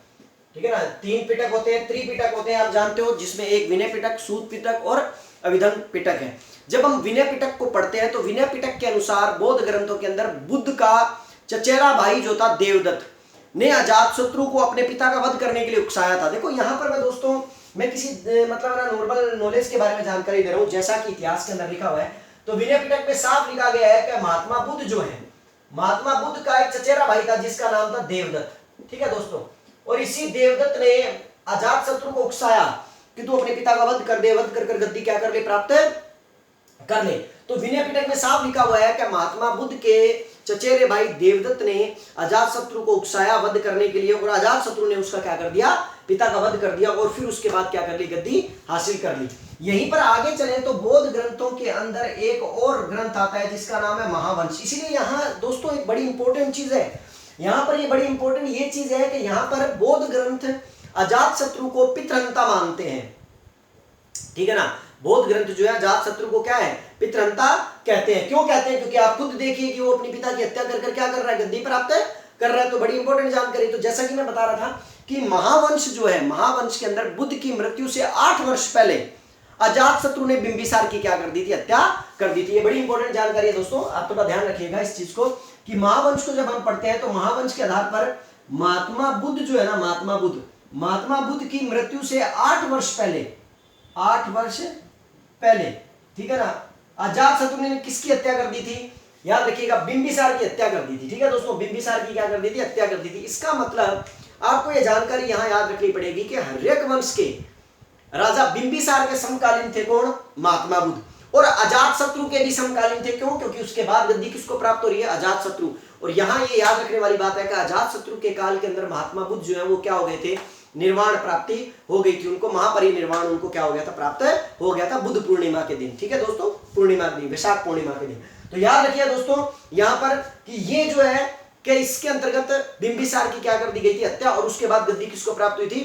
ठीक है ना, 3 पिटक होते हैं, त्रिपिटक होते हैं, आप जानते हो, जिसमें एक विनय पिटक, सूत पिटक और अभिधम पिटक है। जब हम विनय पिटक को पढ़ते हैं तो विनय पिटक के अनुसार बौद्ध ग्रंथों के अंदर बुद्ध का चचेरा भाई जो था देवदत्त, ने अजातशत्रु को अपने पिता का वध करने के लिए उकसाया था। देखो यहाँ पर मैं दोस्तों मैं किसी मतलब ना नॉर्मल नॉलेज के बारे में जानकारी दे रहा हूँ, जैसा कि इतिहास के अंदर लिखा हुआ है। तो विनय पिटक में साफ लिखा गया है कि महात्मा बुद्ध जो है, महात्मा बुद्ध का एक चचेरा भाई था जिसका नाम था देवदत्त, ठीक है दोस्तों। और इसी देवदत्त ने अजातशत्रु को उकसाया कि तू अपने पिता का वध कर दे, वध कर गद्दी क्या कर ले, प्राप्त कर ले। तो विनय पिटक में साफ लिखा हुआ है कि महात्मा बुद्ध के चचेरे भाई देवदत्त ने अजातशत्रु को उकसाया वध करने के लिए, और अजातशत्रु ने उसका क्या कर दिया, पिता का वध कर दिया, और फिर उसके बाद क्या कर ली, गद्दी हासिल कर ली। यहीं पर आगे चले तो बौद्ध ग्रंथों के अंदर एक और ग्रंथ आता है जिसका नाम है महावंश। इसीलिए यहाँ दोस्तों एक बड़ी इंपॉर्टेंट चीज है, यहाँ पर ये बड़ी इंपॉर्टेंट ये चीज है कि यहाँ पर बौद्ध ग्रंथ अजातशत्रु को पितृहंता मानते हैं, ठीक है ना। बौद्ध ग्रंथ जो है अजातशत्रु को क्या है, पितृहंता कहते हैं। क्यों कहते हैं, क्योंकि आप खुद देखिए कि वो अपनी पिता की हत्या कर क्या कर रहा है, गद्दी प्राप्त कर रहा है। तो बड़ी इंपॉर्टेंट जानकारी। तो जैसा कि मैं बता रहा था कि महावंश जो है, महावंश के अंदर बुद्ध की मृत्यु से 8 वर्ष पहले अजातशत्रु ने बिंबिसार की क्या कर दी थी, हत्या कर दी थी। ये बड़ी इंपॉर्टेंट जानकारी है दोस्तों, आप थोड़ा ध्यान रखिएगा इस चीज को कि महावंश को जब हम पढ़ते हैं तो महावंश के आधार पर महात्मा बुद्ध जो है ना, महात्मा बुद्ध की मृत्यु से 8 वर्ष पहले, 8 वर्ष पहले, ठीक है ना, अजातशत्रु ने किसकी हत्या कर दी थी, याद रखिएगा, बिंबिसार की हत्या कर दी थी, ठीक है दोस्तों। बिंबिसार की क्या कर दी थी, हत्या कर दी थी। इसका मतलब आपको यह जानकारी यहां याद रखनी पड़ेगी कि हर्यक वंश के राजा बिंबिसार के समकालीन थे कौन, महात्मा बुद्ध, और अजातशत्रु के भी समकालीन थे। क्यों, क्योंकि उसके बाद गद्दी किसको प्राप्त हो रही है, अजातशत्रु। और यहां ये याद रखने वाली बात है कि अजातशत्रु के काल के अंदर महात्मा बुद्ध जो है वो क्या हो गए थे, निर्वाण प्राप्ति हो गई थी उनको, महापरिनिर्वाण उनको क्या हो गया था, प्राप्त हो गया था बुद्ध पूर्णिमा के दिन, ठीक है दोस्तों, पूर्णिमा के दिन, वैशाख पूर्णिमा के दिन। तो याद रखिए दोस्तों यहाँ पर कि ये जो है कि इसके अंतर्गत बिंबिसार की क्या कर दी गई थी, हत्या, और उसके बाद गद्दी किसको प्राप्त हुई थी,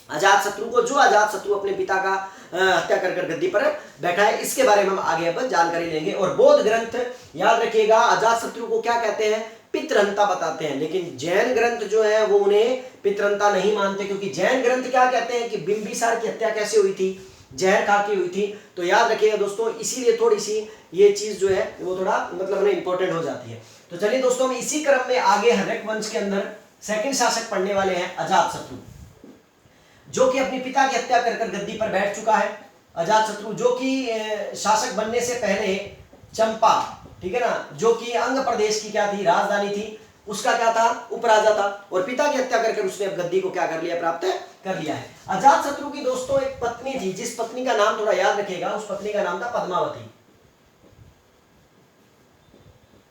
अजातशत्रु को, जो अजातशत्रु अपने पिता का हत्या कर गद्दी पर बैठा है। इसके बारे में हम आगे अब जानकारी लेंगे। और बौद्ध ग्रंथ याद रखिएगा अजातशत्रु को क्या कहते हैं, पितृहंता बताते हैं, लेकिन जैन ग्रंथ जो है वो उन्हें पितृहंता नहीं मानते, क्योंकि जैन ग्रंथ क्या कहते हैं कि बिंबिसार की हत्या कैसे हुई थी, जहर खा के हुई थी। तो याद रखिएगा दोस्तों, इसीलिए थोड़ी सी ये चीज जो है वो थोड़ा मतलब इंपॉर्टेंट हो जाती है। तो चलिए दोस्तों हम इसी क्रम में आगे हर्यक वंश के अंदर सेकंड शासक पढ़ने वाले हैं अजातशत्रु, जो कि अपने पिता की हत्या कर गद्दी पर बैठ चुका है। अजातशत्रु जो कि शासक बनने से पहले चंपा, ठीक है ना, जो कि अंग प्रदेश की क्या थी, राजधानी थी, उसका क्या था, उपराजा था, और पिता की हत्या करके उसने अब गद्दी को क्या कर लिया, प्राप्त कर लिया है। अजातशत्रु की दोस्तों एक पत्नी थी, जिस पत्नी का नाम थोड़ा याद रखिएगा, उस पत्नी का नाम था पद्मावती,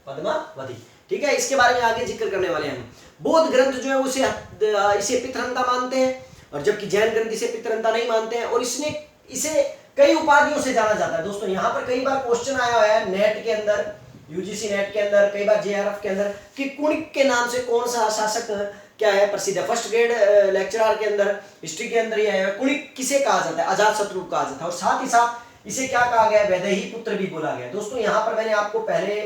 पद्मावती, ठीक है। इसके बारे में आगे जिक्र करने वाले हैं। बौद्ध ग्रंथ जो है उसे इसे पितृहंता मानते हैं, और जबकि जैन ग्रंथ इसे पितृहंता नहीं मानते हैं, और इसे कई उपाधियों से जाना जाता है। दोस्तों यहाँ पर कई बार क्वेश्चन आया है नेट के अंदर, यूजीसी नेट के अंदर, कई बार जेआरएफ के अंदर, कि कुणिक के नाम से कौन सा शासक क्या है प्रसिद्ध है। फर्स्ट ग्रेड लेक्चरर के अंदर, हिस्ट्री के अंदर यह है, कुणिक किसे कहा जाता है, अजातशत्रु कहा जाता है, और साथ ही साथ इसे क्या कहा गया, वैदेही पुत्र भी बोला गया। दोस्तों यहाँ पर मैंने आपको पहले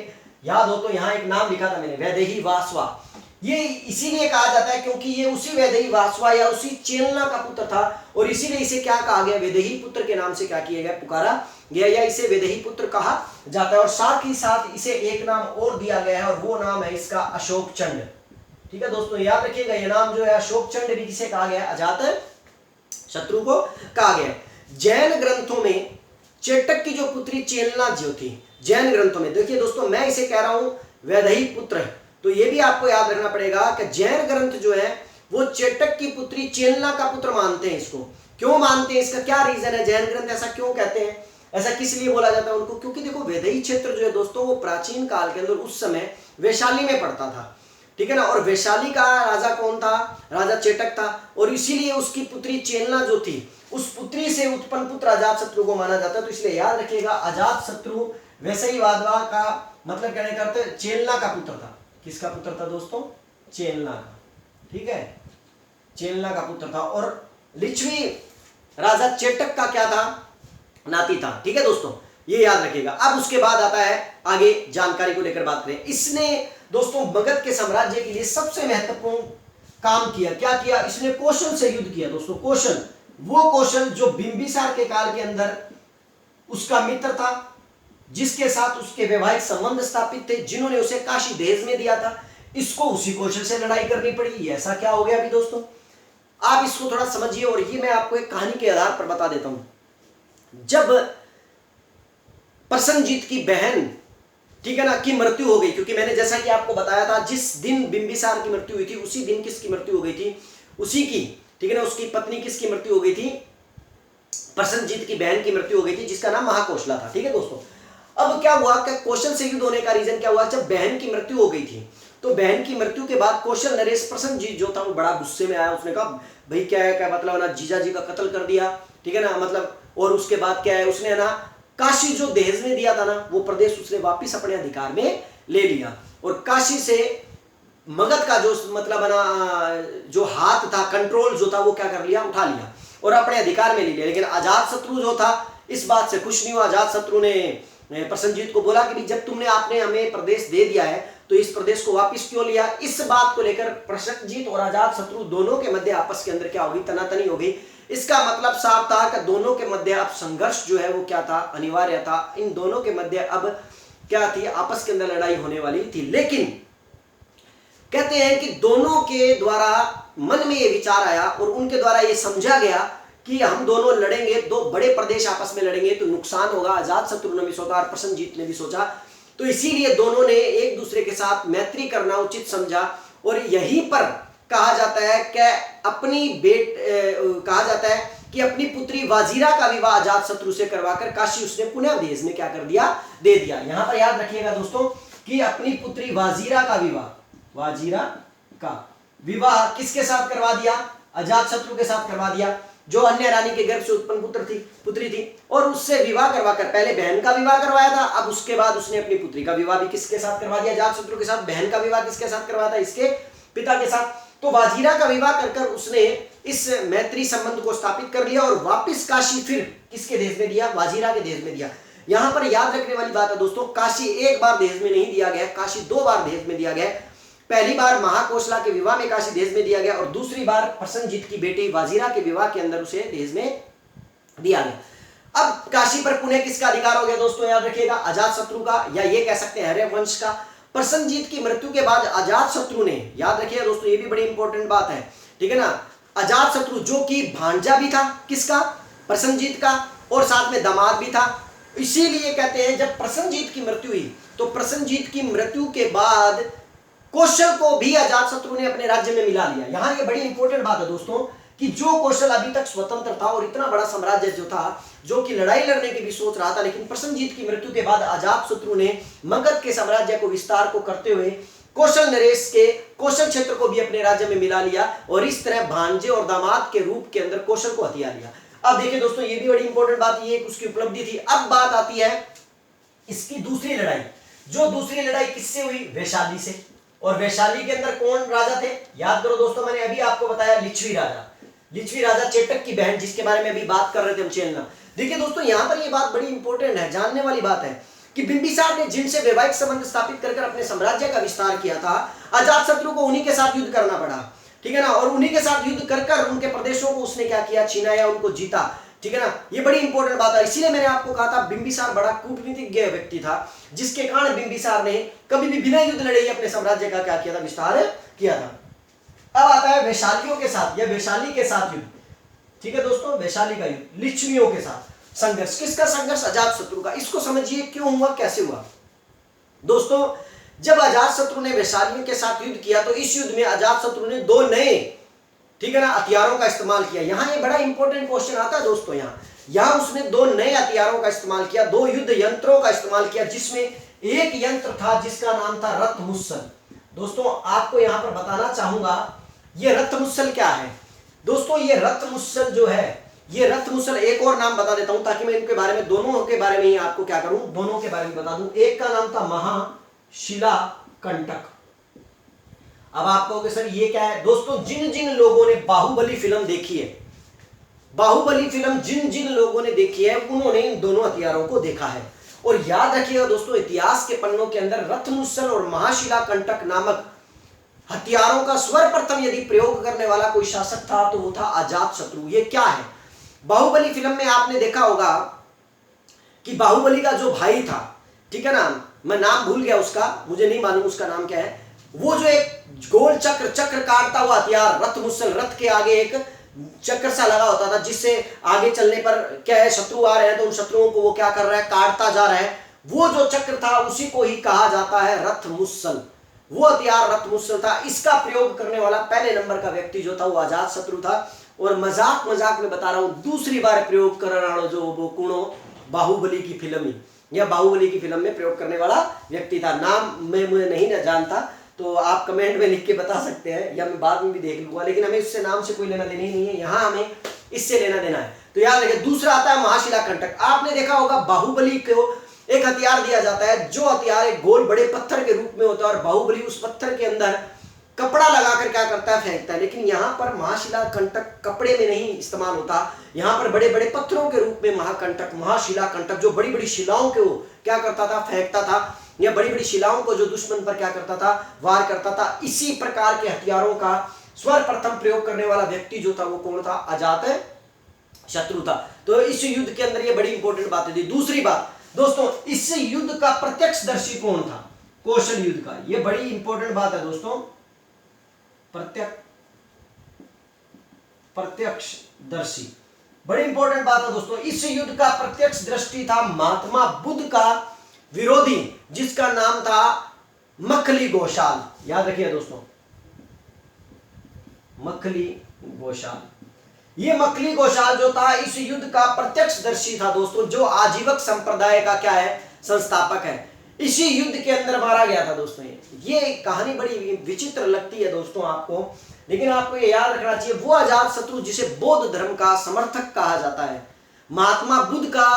याद हो तो यहाँ एक नाम लिखा था मैंने, वैदेही वासवा। ये इसीलिए कहा जाता है क्योंकि ये उसी वैदेही वासवा या उसी चेलना का पुत्र था, और इसीलिए इसे क्या कहा गया, वैदेही पुत्र के नाम से क्या किया गया, पुकारा गया, या इसे वैदेही पुत्र कहा जाता है। और साथ ही साथ इसे एक नाम और दिया गया है, और वो नाम है इसका अशोक चंड, ठीक है दोस्तों, याद रखिएगा। ये नाम जो है अशोक चंड भी किसे कहा गया, अजातशत्रु को कहा गया। जैन ग्रंथों में चेटक की जो पुत्री चेलना जो थी, जैन ग्रंथों में, देखिए दोस्तों मैं इसे कह रहा हूं वैदेही पुत्र है, तो ये भी आपको याद रखना पड़ेगा कि जैन ग्रंथ जो है वो चेटक की पुत्री चेलना का पुत्र मानते हैं इसको। क्यों मानते हैं, इसका क्या रीजन है, जैन ग्रंथ ऐसा क्यों कहते हैं, ऐसा किस लिए बोला जाता है उनको, क्योंकि देखो वैदेही क्षेत्र जो है दोस्तों वो प्राचीन काल के अंदर उस समय वैशाली में पड़ता था, ठीक है ना, और वैशाली का राजा कौन था, राजा चेटक था, और इसीलिए उसकी पुत्री चेलना जो थी, उस पुत्री से उत्पन्न पुत्र अजातशत्रु को माना जाता है। तो इसलिए याद रखिएगा अजातशत्रु वैसे ही वादवा का मतलब कहने का अर्थ चेलना का पुत्र था। किसका पुत्र था दोस्तों, चेलना का, ठीक है, चेलना का पुत्र था, और लिच्छवी राजा चेटक का क्या था, नाती था, ठीक है दोस्तों, ये याद रखिएगा। अब उसके बाद आता है आगे जानकारी को लेकर बात करें। इसने दोस्तों मगध के साम्राज्य के लिए सबसे महत्वपूर्ण काम किया, क्या किया, इसने कौशल से युद्ध किया दोस्तों। कौशल, वो कौशल जो बिंबिसार के काल के अंदर उसका मित्र था, जिसके साथ उसके वैवाहिक संबंध स्थापित थे, जिन्होंने उसे काशी दहेज में दिया था, इसको उसी कौशल से लड़ाई करनी पड़ी। ऐसा क्या हो गया अभी दोस्तों, आप इसको थोड़ा समझिए। और ये मैं आपको एक कहानी के आधार पर बता देता हूं। जब प्रसन्नजीत की बहन, ठीक है ना, की मृत्यु हो गई, क्योंकि मैंने जैसा कि आपको बताया था जिस दिन बिंबिसार की मृत्यु हुई थी उसी दिन किसकी मृत्यु हो गई थी, उसी की, ठीक है ना, उसकी पत्नी किसकी मृत्यु हो गई थी, प्रसन्नजीत की बहन की मृत्यु हो गई थी, जिसका नाम महाकौशला था। ठीक है दोस्तों, अब क्या हुआ कि कौशल से युद्ध होने का रीजन क्या हुआ, जब बहन की मृत्यु हो गई थी तो बहन की मृत्यु के बाद कौशल नरेश प्रसन्नजीत जो था वो बड़ा गुस्से में आया। उसने कहा भाई क्या है, क्या मतलब ना जीजा जी का कत्ल कर दिया, ठीक है ना, मतलब, और उसके बाद क्या है, उसने ना काशी जो दहेज में दिया था ना वो प्रदेश उसने वापिस अपने अधिकार में ले लिया, और काशी से मगध का जो मतलब ना जो हाथ था, कंट्रोल जो था, वो क्या कर लिया, उठा लिया और अपने अधिकार में ले लिया। लेकिन अजात शत्रु जो था इस बात से खुश नहीं हुआ। अजात शत्रु ने प्रसन्नजीत को बोला कि जब तुमने आपने हमें प्रदेश दे दिया है तो इस प्रदेश को वापस क्यों लिया। इस बात को लेकर प्रसन्नजीत और अजात शत्रु दोनों के मध्य आपस के अंदर क्या होगी, तनातनी हो गई। इसका मतलब साफ था कि दोनों के मध्य अब संघर्ष जो है वो क्या था, अनिवार्य था। इन दोनों के मध्य अब क्या थी, आपस के अंदर लड़ाई होने वाली थी। लेकिन कहते हैं कि दोनों के द्वारा मन में ये विचार आया और उनके द्वारा ये समझा गया कि हम दोनों लड़ेंगे, दो बड़े प्रदेश आपस में लड़ेंगे तो नुकसान होगा। अजात शत्रु ने भी सोचा और प्रसन्नजीत ने भी सोचा, तो इसीलिए दोनों ने एक दूसरे के साथ मैत्री करना उचित समझा। और यहीं पर कहा जाता है कि कहा जाता है कि अपनी पुत्री वाजीरा का विवाह अजात शत्रु से करवाकर काशी उसने पुनः देश में क्या कर दिया, दे दिया। यहां पर याद रखिएगा दोस्तों कि अपनी पुत्री वाजीरा का विवाह किसके साथ करवा दिया, अजात शत्रु के साथ करवा दिया, जो अन्य रानी के गर्भ से उत्पन्न पुत्री थी। और उससे विवाह करवाकर पहले बहन का विवाह करवाया था, अब उसके बाद उसने अपनी पुत्री का विवाह भी किसके साथ करवा दिया, अजात शत्रु के साथ। बहन का विवाह किसके साथ करवाया था, इसके पिता के साथ। तो वाजीरा का विवाह कर उसने इस मैत्री संबंध को स्थापित कर लिया और वापिस काशी फिर किसके देश में दिया, वाजीरा के देश में दिया। यहां पर याद रखने वाली बात है दोस्तों, काशी एक बार देश में नहीं दिया गया, काशी दो बार देश में दिया गया। पहली बार महाकौशला के विवाह में काशी देश में दिया गया और दूसरी बार प्रसन्नजीत की बेटी वाजीरा के विवाह के अंदर उसे देश में दिया गया। अब काशी पर पुनः किसका अधिकार हो गया दोस्तों, याद रखिएगा, अजात शत्रु का, या ये कह सकते हैं हर्यवंश का। प्रसन्नजीत की मृत्यु के बाद अजात शत्रु ने, याद रखिएगा दोस्तों ये भी बड़ी इंपॉर्टेंट बात है, ठीक है ना, अजात शत्रु जो कि भांजा भी था किसका, प्रसन्नजीत का, और साथ में दामाद भी था। इसीलिए कहते हैं जब प्रसन्नजीत की मृत्यु हुई तो प्रसन्नजीत की मृत्यु के बाद कौशल को भी अजात शत्रु ने अपने राज्य में मिला लिया। यहां ये बड़ी इंपॉर्टेंट बात है दोस्तों कि जो कौशल अभी तक स्वतंत्र था और इतना बड़ा साम्राज्य जो था, जो कि लड़ाई लड़ने की भी सोच रहा था, लेकिन प्रसन्नजीत की मृत्यु के बाद अजात शत्रु ने मगध के साम्राज्य को विस्तार को करते हुए कौशल नरेश के कौशल क्षेत्र को भी अपने राज्य में मिला लिया और इस तरह भांजे और दामाद के रूप के अंदर कौशल को हथिया लिया। अब देखिए दोस्तों ये भी बड़ी इंपॉर्टेंट बात, ये उसकी उपलब्धि थी। अब बात आती है इसकी दूसरी लड़ाई, जो दूसरी लड़ाई किससे हुई, वैशाली से। और वैशाली के अंदर कौन राजा थे, याद करो दोस्तों, मैंने अभी आपको बताया लिच्छवी राजा चेटक की बहन, जिसके बारे में अभी बात कर रहे थे हम चेलना। देखिए दोस्तों यहां पर ये बात बड़ी इंपॉर्टेंट है, जानने वाली बात है कि बिंबिसार ने जिनसे वैवाहिक संबंध स्थापित कर अपने साम्राज्य का विस्तार किया था, अजात शत्रु को उन्हीं के साथ युद्ध करना पड़ा, ठीक है ना, और उन्हीं के साथ युद्ध कर उनके प्रदेशों को उसने क्या किया, छीनाया, उनको जीता, ठीक है ना। ये बड़ी इंपॉर्टेंट बात है, इसीलिए मैंने आपको कहा था बिंबिसार बड़ा कूटनीतिज्ञ व्यक्ति था, जिसके कारण बिंबिसार ने कभी भी बिना युद्ध लड़े अपने साम्राज्य का क्या किया था, विस्तार किया था। अब आता है वैशालियों के साथ या वैशाली के साथ युद्ध, ठीक है दोस्तों, वैशाली का युद्ध, लिच्छवियों के साथ संघर्ष। किसका संघर्ष, अजात शत्रु का। इसको समझिए क्यों हुआ, कैसे हुआ दोस्तों। जब अजात शत्रु ने वैशालियों के साथ युद्ध किया तो इस युद्ध में अजात शत्रु ने दो नए, ठीक है ना, हथियारों का इस्तेमाल किया। यहां ये बड़ा इंपॉर्टेंट क्वेश्चन आता है दोस्तों, यहां उसने दो नए हथियारों का इस्तेमाल किया, दो युद्ध यंत्रों का इस्तेमाल किया, जिसमें एक यंत्र था जिसका नाम था रथमुसल। दोस्तों आपको यहां पर बताना चाहूंगा ये रथमुसल क्या है। दोस्तों ये रथमुसल जो है, ये रथमुसल, एक और नाम बता देता हूं ताकि मैं इनके बारे में, दोनों के बारे में ही आपको क्या करूं, दोनों के बारे में बता दूं। एक का नाम था महाशिला कंटक। अब आप कहोगे सर ये क्या है, दोस्तों जिन जिन लोगों ने बाहुबली फिल्म देखी है, बाहुबली फिल्म जिन जिन लोगों ने देखी है उन्होंने इन दोनों हथियारों को देखा है। और याद रखिएगा दोस्तों इतिहास के पन्नों के अंदर रथमुसल और महाशिला कंटक नामक हथियारों का सर्वप्रथम यदि प्रयोग करने वाला कोई शासक था तो वो था अजात शत्रु। ये क्या है, बाहुबली फिल्म में आपने देखा होगा कि बाहुबली का जो भाई था, ठीक है ना, मैं नाम भूल गया उसका, मुझे नहीं मालूम उसका नाम क्या है, वो जो एक गोल चक्र काटता हुआ हथियार रथ मुसल, रथ के आगे एक चक्र सा लगा होता था, जिससे आगे चलने पर क्या है, शत्रु आ रहे हैं तो उन शत्रुओं को वो क्या कर रहा है, काटता जा रहा है। वो जो चक्र था उसी को ही कहा जाता है रथ मुसल। वो हथियार रथ मुसल था। इसका प्रयोग करने वाला पहले नंबर का व्यक्ति जो था वो अजात शत्रु था। और मजाक मजाक में बता रहा हूं, दूसरी बार प्रयोग कर रहा हूं, जो वो कुणो बाहुबली की फिल्म ही या बाहुबली की फिल्म में प्रयोग करने वाला व्यक्ति था। नाम मैं मुझे नहीं ना जानता, तो आप कमेंट में लिख के बता सकते हैं या मैं बाद में भी देख लूंगा, लेकिन हमें इससे नाम से कोई लेना देना ही नहीं है, यहाँ हमें इससे लेना देना है। तो याद रखिए। दूसरा आता है महाशिला कंटक। आपने देखा होगा बाहुबली को एक हथियार दिया जाता है, जो हथियार एक गोल बड़े पत्थर के रूप में होता है और बाहुबली उस पत्थर के अंदर कपड़ा लगाकर क्या करता है, फेंकता है। लेकिन यहाँ पर महाशिला कंटक कपड़े में नहीं इस्तेमाल होता, यहाँ पर बड़े बड़े पत्थरों के रूप में महाशिला कंटक जो बड़ी बड़ी शिलाओं को क्या करता था, फेंकता था, या बड़ी बड़ी शिलाओं को जो दुश्मन पर क्या करता था, वार करता था। इसी प्रकार के हथियारों का सर्वप्रथम प्रयोग करने वाला व्यक्ति जो था वो कौन था, अजात शत्रु था। तो इस युद्ध के अंदर ये बड़ी इंपॉर्टेंट बात थी। दूसरी बात दोस्तों, इस युद्ध का प्रत्यक्षदर्शी कौन था, कौशल युद्ध का, ये बड़ी इंपॉर्टेंट बात है दोस्तों। प्रत्यक्षदर्शी बड़ी इंपॉर्टेंट बात है दोस्तों। इस युद्ध का प्रत्यक्षदर्शी था महात्मा बुद्ध का विरोधी, जिसका नाम था मखली गोशाल। याद रखिए दोस्तों, मखली गोशाल। ये मखली गोशाल जो था इस युद्ध का प्रत्यक्षदर्शी था दोस्तों, जो आजीवक संप्रदाय का क्या है, संस्थापक है। इसी युद्ध के अंदर मारा गया था दोस्तों। ये कहानी बड़ी विचित्र लगती है दोस्तों आपको, लेकिन आपको ये याद रखना चाहिए, वो अजात शत्रु जिसे बौद्ध धर्म का समर्थक कहा जाता है, महात्मा बुद्ध का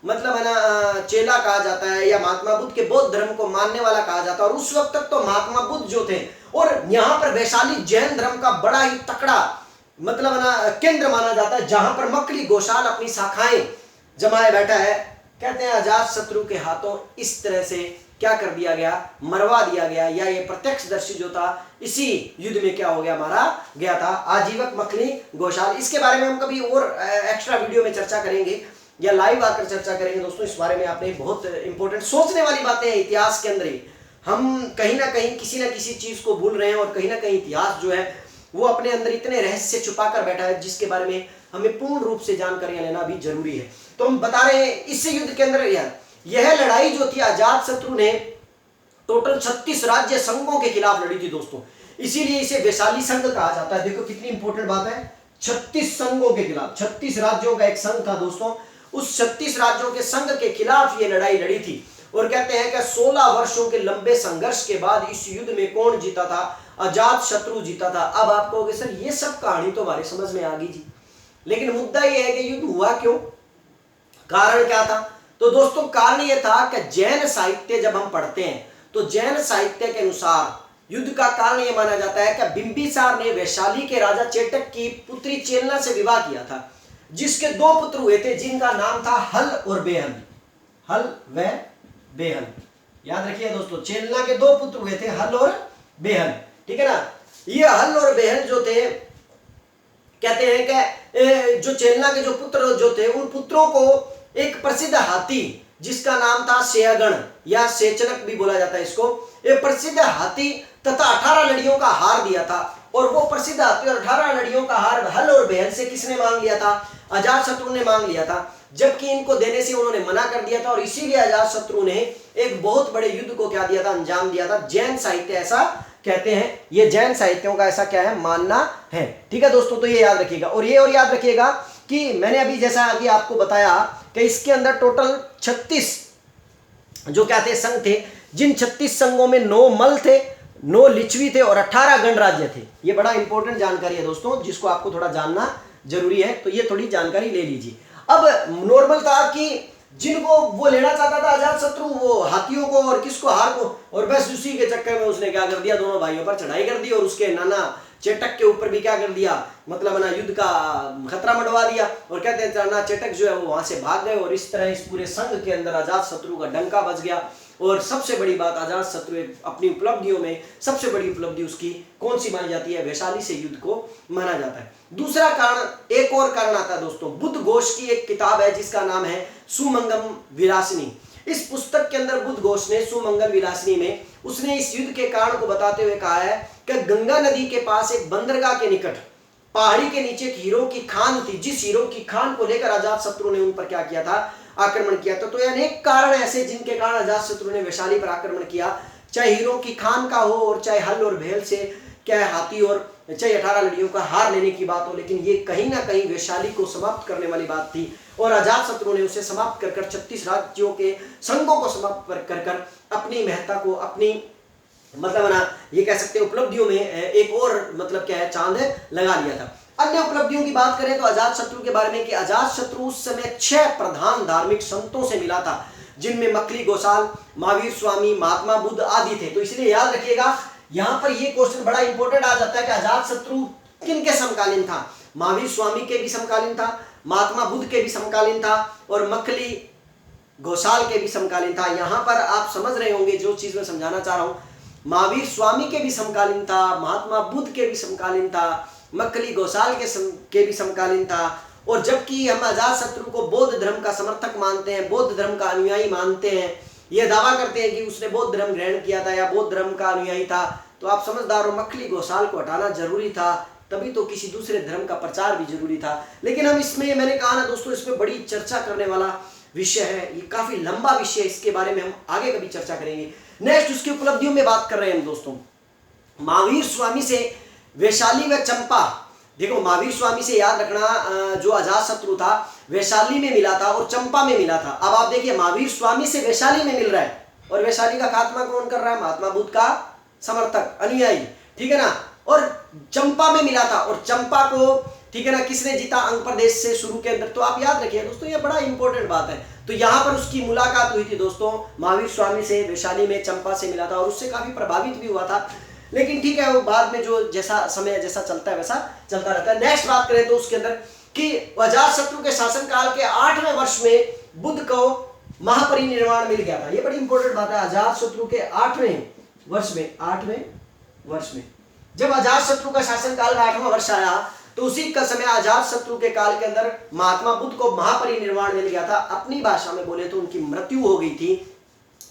मतलब है ना चेला कहा जाता है, या महात्मा बुद्ध के बौद्ध धर्म को मानने वाला कहा जाता है। और उस वक्त तक तो महात्मा बुद्ध जो थे, और यहाँ पर वैशाली जैन धर्म का बड़ा ही तकड़ा मतलब ना केंद्र माना जाता है, जहां पर मखली गोशाल अपनी शाखाएं जमाए बैठा है। कहते हैं अजात शत्रु के हाथों इस तरह से क्या कर दिया गया, मरवा दिया गया, या ये प्रत्यक्षदर्शी जो था इसी युद्ध में क्या हो गया, मारा गया था, आजीवक मखली गोशाल। इसके बारे में हम कभी और एक्स्ट्रा वीडियो में चर्चा करेंगे या लाइव आकर चर्चा करेंगे दोस्तों। इस बारे में आपने बहुत इंपॉर्टेंट सोचने वाली बातें हैं इतिहास के अंदर ही। हम कहीं ना कहीं किसी ना किसी चीज को भूल रहे हैं, और कहीं ना कहीं इतिहास जो है वो अपने अंदर इतने रहस्य छुपा कर बैठा है, जिसके बारे में हमें पूर्ण रूप से जानकारियां लेना भी जरूरी है। तो हम बता रहे हैं इस युद्ध के अंदर यह लड़ाई जो थी, अजात शत्रु ने टोटल 36 राज्य संघों के खिलाफ लड़ी थी दोस्तों, इसीलिए इसे वैशाली संघ कहा जाता है। देखो कितनी इंपॉर्टेंट बात है, 36 संघों के खिलाफ, 36 राज्यों का एक संघ था दोस्तों, उस 36 राज्यों के संघ के खिलाफ ये लड़ाई लड़ी थी। और कहते हैं कि 16 वर्षों के लंबे संघर्ष के बाद इस युद्ध में कौन जीता था, अजात शत्रु जीता था। अब आप कहोगे सर ये सब कहानी तो हमारे समझ में आ गई जी, लेकिन मुद्दा ये है कि युद्ध हुआ क्यों, कारण क्या था। तो दोस्तों कारण ये था कि जैन साहित्य जब हम पढ़ते हैं तो जैन साहित्य के अनुसार युद्ध का कारण यह माना जाता है कि बिंबिसार ने वैशाली के राजा चेटक की पुत्री चेलना से विवाह किया था, जिसके 2 पुत्र हुए थे, जिनका नाम था हल और बेहन। हल व बेहन, याद रखिए दोस्तों, चेलना के 2 पुत्र हुए थे, हल और बेहन, ठीक है ना। ये हल और बेहन जो थे, कहते हैं कि जो चेलना के जो पुत्र जो थे, उन पुत्रों को एक प्रसिद्ध हाथी जिसका नाम था सेयगण या सेचनक भी बोला जाता है इसको, एक प्रसिद्ध हाथी तथा 18 लड़ियों का हार दिया था। और वो प्रसिद्ध हाथी और 18 लड़ियों का हार हल और बेहन से किसने मांग लिया था, अजात शत्रु ने मांग लिया था, जबकि इनको देने से उन्होंने मना कर दिया था। और इसीलिए अजात शत्रु ने एक बहुत बड़े युद्ध को क्या दिया था, अंजाम दिया था। जैन साहित्य ऐसा कहते हैं, ये जैन साहित्यों का ऐसा क्या है, मानना है, ठीक है दोस्तों। तो ये याद रखिएगा। और ये और याद रखिएगा कि मैंने अभी जैसा अभी आपको बताया कि इसके अंदर टोटल 36 जो क्या थे, संघ थे, जिन 36 संघों में 9 मल थे, 9 लिच्छवी थे और 18 गणराज्य थे। ये बड़ा इंपॉर्टेंट जानकारी है दोस्तों, जिसको आपको थोड़ा जानना जरूरी है, तो ये थोड़ी जानकारी ले लीजिए। अब नॉर्मल था कि जिनको वो लेना चाहता था अजात शत्रु, वो हाथियों को और किसको, हार को, और बस उसी के चक्कर में उसने क्या कर दिया, दोनों भाइयों पर चढ़ाई कर दी और उसके नाना चेटक के ऊपर भी क्या कर दिया, मतलब ना युद्ध का खतरा मंडवा दिया। और कहते हैं नाना चेटक जो है वो वहां से भाग गए, और इस तरह इस पूरे संघ के अंदर अजात शत्रु का डंका बज गया। और सबसे बड़ी बात, अजात शत्रु अपनी उपलब्धियों में सबसे बड़ी उपलब्धि उसकी कौन सी मानी जाती है, वैशाली से युद्ध को माना जाता है। दूसरा कारण, एक और कारण आता है दोस्तों, बुद्ध घोष की एक किताब है जिसका नाम है सुमंगम विलासिनी। इस पुस्तक के अंदर बुद्ध घोष ने सुमंगल विलासिनी में उसने इस युद्ध के कारण को बताते हुए कहा है कि गंगा नदी के पास एक बंदरगाह के निकट पहाड़ी के नीचे एक हीरो की खान थी, जिस हीरो की खान को लेकर अजातशत्रु ने उन पर क्या किया था, आक्रमण किया था। तो ये अनेक कारण ऐसे जिनके कारण अजातशत्रु ने वैशाली पर आक्रमण किया, चाहे हीरो की खान का हो और चाहे हल और भेल से क्या हाथी और चाहे 18 लड़ियों का हार लेने की बात हो, लेकिन ये कहीं ना कहीं वैशाली को समाप्त करने वाली बात थी और अजातशत्रु ने उसे समाप्त कर कर 36 राज्यों के संघों को समाप्त कर कर अपनी महत्ता को, अपनी मतलब ना ये कह सकते हैं उपलब्धियों में एक और मतलब क्या है चांद लगा लिया था। अन्य उपलब्धियों की बात करें तो अजातशत्रु के बारे में कि अजातशत्रु उस समय 6 प्रधान धार्मिक संतों से मिला था, जिनमें मक्खली गोसाल, महावीर स्वामी, महात्मा बुद्ध आदि थे। तो इसलिए याद रखिएगा यहां पर ये क्वेश्चन बड़ा इंपॉर्टेंट आ जाता है कि अजातशत्रु किनके समकालीन था। महावीर स्वामी के भी समकालीन था, महात्मा बुद्ध के भी समकालीन था और मक्खली गोसाल के भी समकालीन था। यहां पर आप समझ रहे होंगे जो चीज मैं समझाना चाह रहा हूं, महावीर स्वामी के भी समकालीन था, महात्मा बुद्ध के भी समकालीन था, मक्खली गोसाल के भी समकालीन था। और जबकि हम अजातशत्रु को बौद्ध धर्म का समर्थक मानते हैं, बौद्ध धर्म का अनुयायी मानते हैं, यह दावा करते हैं कि उसने बौद्ध धर्म ग्रहण किया था या बौद्ध धर्म का अनुयायी था, तो आप समझदार हो मक्खली गोसाल को हटाना जरूरी था, तभी तो किसी दूसरे धर्म का प्रचार भी जरूरी था। लेकिन हम इसमें, मैंने कहा ना दोस्तों, इसमें बड़ी चर्चा करने वाला विषय है, ये काफी लंबा विषय है, इसके बारे में हम आगे कभी चर्चा करेंगे। नेक्स्ट उसकी उपलब्धियों में बात कर रहे हैं हम दोस्तों। महावीर स्वामी से वैशाली व चंपा, देखो महावीर स्वामी से याद रखना जो अजातशत्रु था वैशाली में मिला था और चंपा में मिला था। अब आप देखिए महावीर स्वामी से वैशाली में मिल रहा है और वैशाली का खात्मा कौन कर रहा है, महात्मा बुद्ध का समर्थक अनुयायी, ठीक है ना। और चंपा में मिला था और चंपा को, ठीक है ना, किसने जीता, अंग प्रदेश से शुरू के अंदर। तो आप याद रखिए दोस्तों, ये बड़ा इंपॉर्टेंट बात है। तो यहाँ पर उसकी मुलाकात हुई थी दोस्तों महावीर स्वामी से, वैशाली में चंपा से मिला था और उससे काफी प्रभावित भी हुआ था। लेकिन ठीक है, वो बाद में जो जैसा समय जैसा चलता है वैसा चलता रहता है। नेक्स्ट बात करें तो उसके अंदर कि अजातशत्रु के शासनकाल के 8वें वर्ष में बुद्ध को महापरिनिर्वाण मिल गया था। ये बड़ी इंपॉर्टेंट बात है। अजातशत्रु के 8वें वर्ष में जब अजातशत्रु का शासनकाल का 8वां वर्ष आया तो उसी का समय अजातशत्रु के काल के अंदर महात्मा बुद्ध को महापरिनिर्वाण मिल गया था। अपनी भाषा में बोले तो उनकी मृत्यु हो गई थी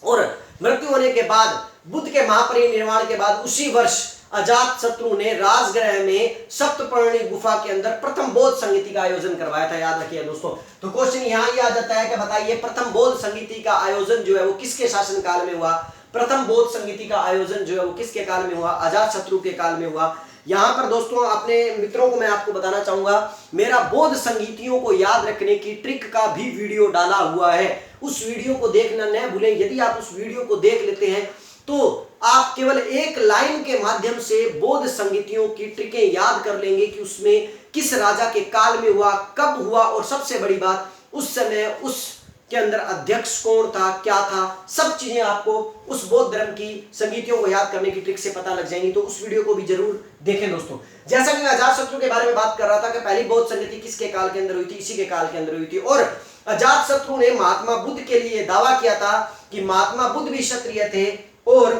और मृत्यु होने के बाद बुद्ध के महापरिनिर्वाण के बाद उसी वर्ष अजातशत्रु ने राजगृह में सप्तपर्णी गुफा के अंदर प्रथम बौद्ध संगीति का आयोजन करवाया था। याद रखिए दोस्तों। तो क्वेश्चन यहाँ ये आ जाता है कि बताइए प्रथम बौद्ध संगीति का आयोजन जो है वो किसके शासनकाल में हुआ। प्रथम बौद्ध संगीति का आयोजन जो है वो किसके काल में हुआ, अजातशत्रु के काल में हुआ। यहाँ पर दोस्तों अपने मित्रों को मैं आपको बताना चाहूंगा, मेरा बौद्ध संगीतियों को याद रखने की ट्रिक का भी वीडियो डाला हुआ है, उस वीडियो को देखना न भूलें। यदि आप उस वीडियो को देख लेते हैं तो आप केवल एक लाइन के माध्यम से बौद्ध संगीतियों की ट्रिकें याद कर लेंगे कि उसमें किस राजा के काल में हुआ, कब हुआ और सबसे बड़ी बात उस समय उस के अंदर अध्यक्ष कौन था, क्या था, सब चीजें आपको उस बौद्ध धर्म की संगीतियों को याद करने की ट्रिक से पता लग जाएंगी। तो उस वीडियो को भी जरूर देखें दोस्तों। जैसा कि मैं अजातशत्रु के बारे में बात कर रहा था कि पहली बौद्ध संगीति किसके काल के अंदर हुई थी, इसी के काल के अंदर हुई थी। और अजातशत्रु ने महात्मा बुद्ध के लिए दावा किया था कि महात्मा बुद्ध भी क्षत्रिय थे और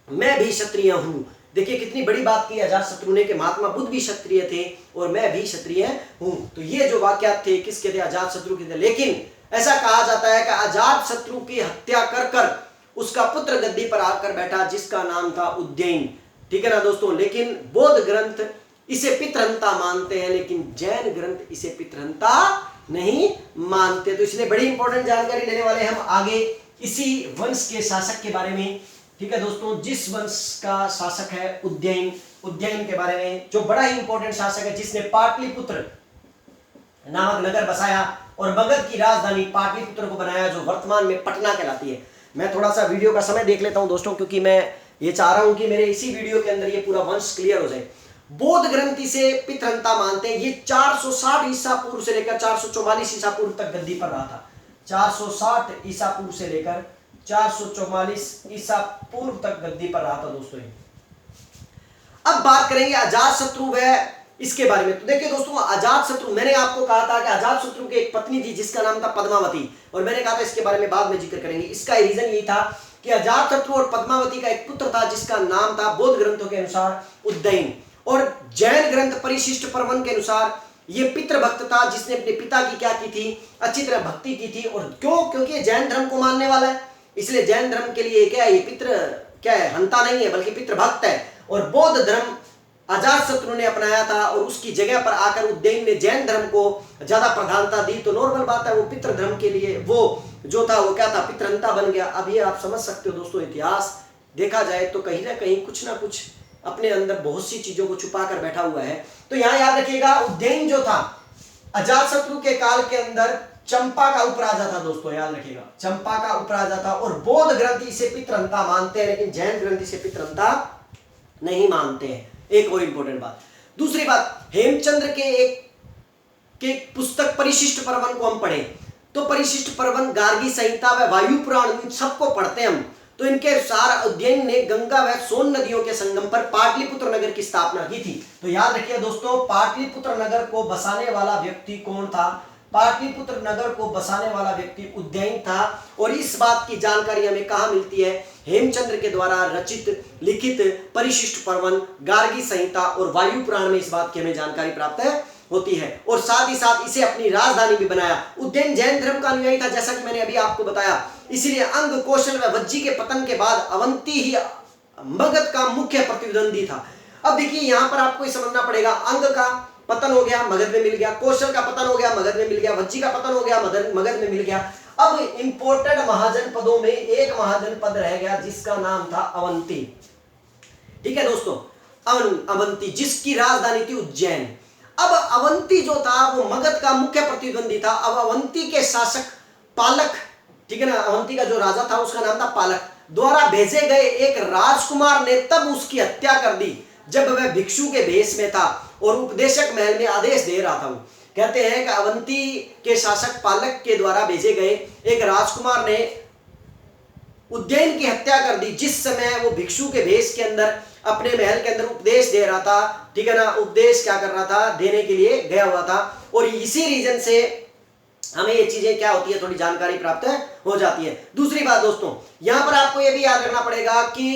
मैं भी क्षत्रिय हूं। देखिए कितनी बड़ी बात की अजातशत्रु ने कि महात्मा बुद्ध भी क्षत्रिय थे और मैं भी क्षत्रिय हूं। तो ये जो वाक्यात थे किसके थे, अजातशत्रु के थे। लेकिन ऐसा कहा जाता है कि अजातशत्रु की हत्या कर कर उसका पुत्र गद्दी पर आकर बैठा जिसका नाम था उज्जैन, ठीक है ना दोस्तों। लेकिन बौद्ध ग्रंथ इसे पितृहंता मानते हैं, लेकिन जैन ग्रंथ इसे पितृहंता नहीं मानते। तो इसलिए बड़ी इंपॉर्टेंट जानकारी लेने वाले हम आगे इसी वंश के शासक के बारे में, ठीक है दोस्तों, जिस वंश का शासक है उज्जैन के बारे में, जो बड़ा ही इंपॉर्टेंट शासक है जिसने पाटलिपुत्र नामक नगर बसाया और मगध की राजधानी पाटलिपुत्र को बनाया, जो वर्तमान में पटना कहलाती है। मैं थोड़ा सा वीडियो का समय देख लेता हूं दोस्तों, क्योंकि मैं ये चाह रहा हूं कि मेरे इसी वीडियो के अंदर ये पूरा वंश क्लियर हो जाए। बौद्ध ग्रंथ इसे पितृहंता मानते हैं। ये 460 ईसा पूर्व से लेकर 444 ईसा पूर्व तक गद्दी पर रहा था। 460 ईसा पूर्व से लेकर 444 ईसा पूर्व तक गद्दी पर रहा था दोस्तों। अब बात करेंगे अजातशत्रु व इसके बारे में। तो देखिए दोस्तों, अजातशत्रु, मैंने आपको कहा था कि अजातशत्रु की एक पत्नी थी जिसका नाम था पद्मावती, और मैंने कहा था इसके बारे में बाद में जिक्र करेंगे। इसका रीजन यही था कि अजातशत्रु और पद्मावती का एक पुत्र था जिसका नाम था बौद्ध ग्रंथों के अनुसार उज्जैन, और जैन ग्रंथ परिशिष्ट पर्वन के अनुसार ये पितृभक्त था जिसने अपने पिता की क्या की थी, अच्छी तरह भक्ति की थी। और क्यों? क्योंकि जैन धर्म को मानने वाला है, इसलिए जैन धर्म के लिए क्या है, ये पितृ क्या है, हंता नहीं है बल्कि पितृभक्त है। और बौद्ध धर्म अजातशत्रु ने अपनाया था और उसकी जगह पर आकर उज्जैन ने जैन धर्म को ज्यादा प्रधानता दी। तो नॉर्मल बात है, वो पितृ धर्म के लिए वो जो था वो क्या था, पितृहंता बन गया। अब ये आप समझ सकते हो दोस्तों, इतिहास देखा जाए तो कहीं ना कुछ अपने अंदर बहुत सी चीजों को छुपा कर बैठा हुआ है। तो यहां याद रखिएगा, उज्जैन जो था अजातशत्रु के काल के अंदर चंपा का उपराजा था दोस्तों, याद रखिएगा, चंपा का उपराजा था। और बौद्ध ग्रंथी इसे पितृहंता मानते हैं, लेकिन जैन ग्रंथी से पितृहंता नहीं मानते हैं। एक और इंपॉर्टेंट बात। दूसरी बात, हेमचंद्र के एक पुस्तक परिशिष्ट पर्वन को हम पढ़ें तो परिशिष्ट पर्वन, गार्गी संहिता व वायु पुराण, इन सबको पढ़ते हैं हम, तो इनके अनुसार उज्जैन ने गंगा व सोन नदियों के संगम पर पाटलिपुत्र नगर की स्थापना की थी। तो याद रखिए दोस्तों, पाटलिपुत्र नगर को बसाने वाला व्यक्ति कौन था? पाटलिपुत्र नगर को बसाने वाला व्यक्ति उज्जैन था। और इस बात की जानकारी हमें कहां मिलती है? हेमचंद्र के द्वारा रचित लिखित परिशिष्ट पर्वन, गार्गी संहिता और वायु पुराण में इस बात की हमें जानकारी प्राप्त होती है। और साथ ही साथ इसे अपनी राजधानी भी बनाया। उज्जैन जैन धर्म का अनुयायी था, जैसा कि मैंने अभी आपको बताया, इसीलिए अंग, कौशल व वज्जी के पतन के बाद अवंती ही मगध का मुख्य प्रतिद्वंदी था। अब देखिए, यहां पर आपको समझना पड़ेगा, अंग का पतन हो गया, मगध में मिल गया, कौशल का पतन हो गया, मगध में मिल गया, वज्जी का पतन हो गया, मगध में मिल गया। अब इंपोर्टेड महाजन पदों में एक महाजन पद रह गया जिसका नाम था अवंती। ठीक है दोस्तों, अवंती, जिसकी राजधानी थी उज्जैन। अब अवंती जो था वो मगध का मुख्य प्रतिद्वंदी था। अब अवंती के शासक पालक, ठीक है ना, अवंती का जो राजा था उसका नाम था पालक, द्वारा भेजे गए एक राजकुमार ने तब उसकी हत्या कर दी जब वह भिक्षु के भेष में था और उपदेशक महल में आदेश दे रहा था। वो कहते हैं कि अवंती के शासक पालक के द्वारा भेजे गए एक राजकुमार ने उज्जैन की हत्या कर दी जिस समय वो भिक्षु के भेष के अंदर अपने महल के अंदर उपदेश दे रहा था। ठीक है ना, उपदेश क्या कर रहा था, देने के लिए गया हुआ था। और इसी रीजन से हमें ये चीजें क्या होती है, थोड़ी जानकारी प्राप्त हो जाती है। दूसरी बात दोस्तों, यहां पर आपको ये भी याद रखना पड़ेगा कि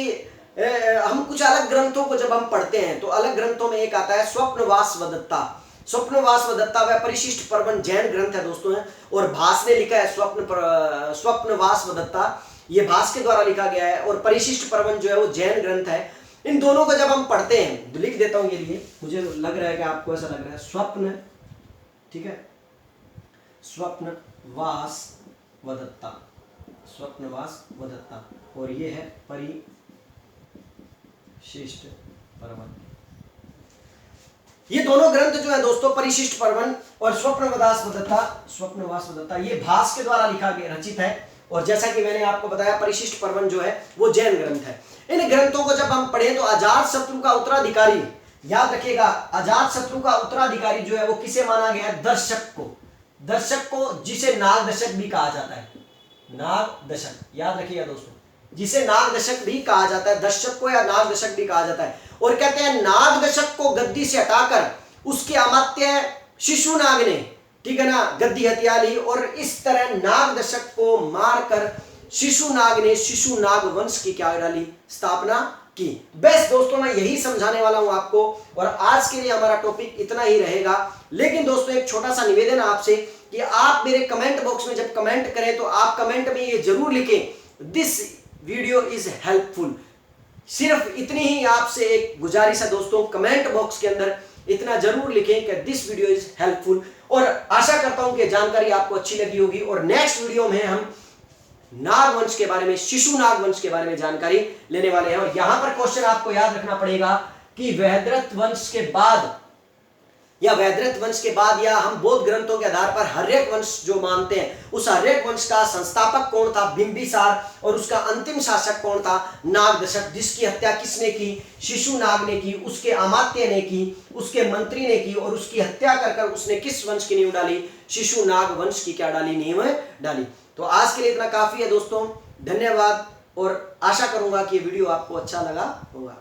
हम कुछ अलग ग्रंथों को जब हम पढ़ते हैं तो अलग ग्रंथों में एक आता है स्वप्नवास वदत्ता। स्वप्नवास वदत्ता वह परिशिष्ट पर्वन जैन ग्रंथ है दोस्तों है, और भास ने लिखा है स्वप्नवास वदत्ता, ये भास के द्वारा लिखा गया है। और परिशिष्ट पर्वन जो है वो जैन ग्रंथ है। इन दोनों को जब हम पढ़ते हैं, तो लिख देता हूं ये लिए, मुझे लग रहा है कि आपको ऐसा लग रहा है, स्वप्न, ठीक है, स्वप्नवास वदत्ता, स्वप्नवास वदत्ता, और ये है परिशिष्ट पर्वन। ये दोनों ग्रंथ जो है दोस्तों, परिशिष्ट पर्वन और स्वप्नवास वदत्ता, ये भास के द्वारा लिखा गया, रचित है। और जैसा कि मैंने आपको बताया, परिशिष्ट पर्वन जो है वो जैन ग्रंथ है। इन ग्रंथों को जब हम पढ़ें तो अजातशत्रु का उत्तराधिकारी, याद रखिएगा, अजातशत्रु का उत्तराधिकारी जो है वो किसे माना गया है? दर्शक को, जिसे नागदशक भी कहा जाता है। नागदशक, याद रखिएगा दोस्तों, जिसे नागदशक भी कहा जाता है, दर्शक को या नागदशक भी कहा जाता है। और कहते हैं नागदशक को गद्दी से हटाकर उसके अमात्य शिशुनाग ने, ठीक है ना, गद्दी हत्या ली। और इस तरह नागदशक को मारकर शिशुनाग ने शिशुनाग वंश की क्या डाली? स्थापना की। बस दोस्तों, मैं यही समझाने वाला हूं आपको, और आज के लिए हमारा टॉपिक इतना ही रहेगा। लेकिन दोस्तों, एक छोटा सा निवेदन आपसे कि आप मेरे कमेंट बॉक्स में जब कमेंट करें तो आप कमेंट में ये जरूर लिखें, दिस वीडियो इज हेल्पफुल। सिर्फ इतनी ही आपसे एक गुजारिश है दोस्तों, कमेंट बॉक्स के अंदर इतना जरूर लिखें कि दिस वीडियो इज हेल्पफुल। और आशा करता हूं कि जानकारी आपको अच्छी लगी होगी। और नेक्स्ट वीडियो में हम नागवंश के बारे में, शिशु नागवंश के बारे में जानकारी लेने वाले हैं। और यहां पर क्वेश्चन आपको याद रखना पड़ेगा कि वैद्रथ वंश के बाद या हम बौद्ध ग्रंथों के आधार पर हर्यक वंश जो मानते हैं, उस हर्यक वंश का संस्थापक कौन था? बिंबिसार। और उसका अंतिम शासक कौन था? नागदशक। जिसकी हत्या किसने की? शिशुनाग ने की, उसके अमात्य ने की, उसके मंत्री ने की। और उसकी हत्या कर उसने किस वंश की नींव डाली? शिशुनाग वंश की क्या डाली? नींव डाली। तो आज के लिए इतना काफी है दोस्तों, धन्यवाद। और आशा करूंगा कि वीडियो आपको अच्छा लगा होगा।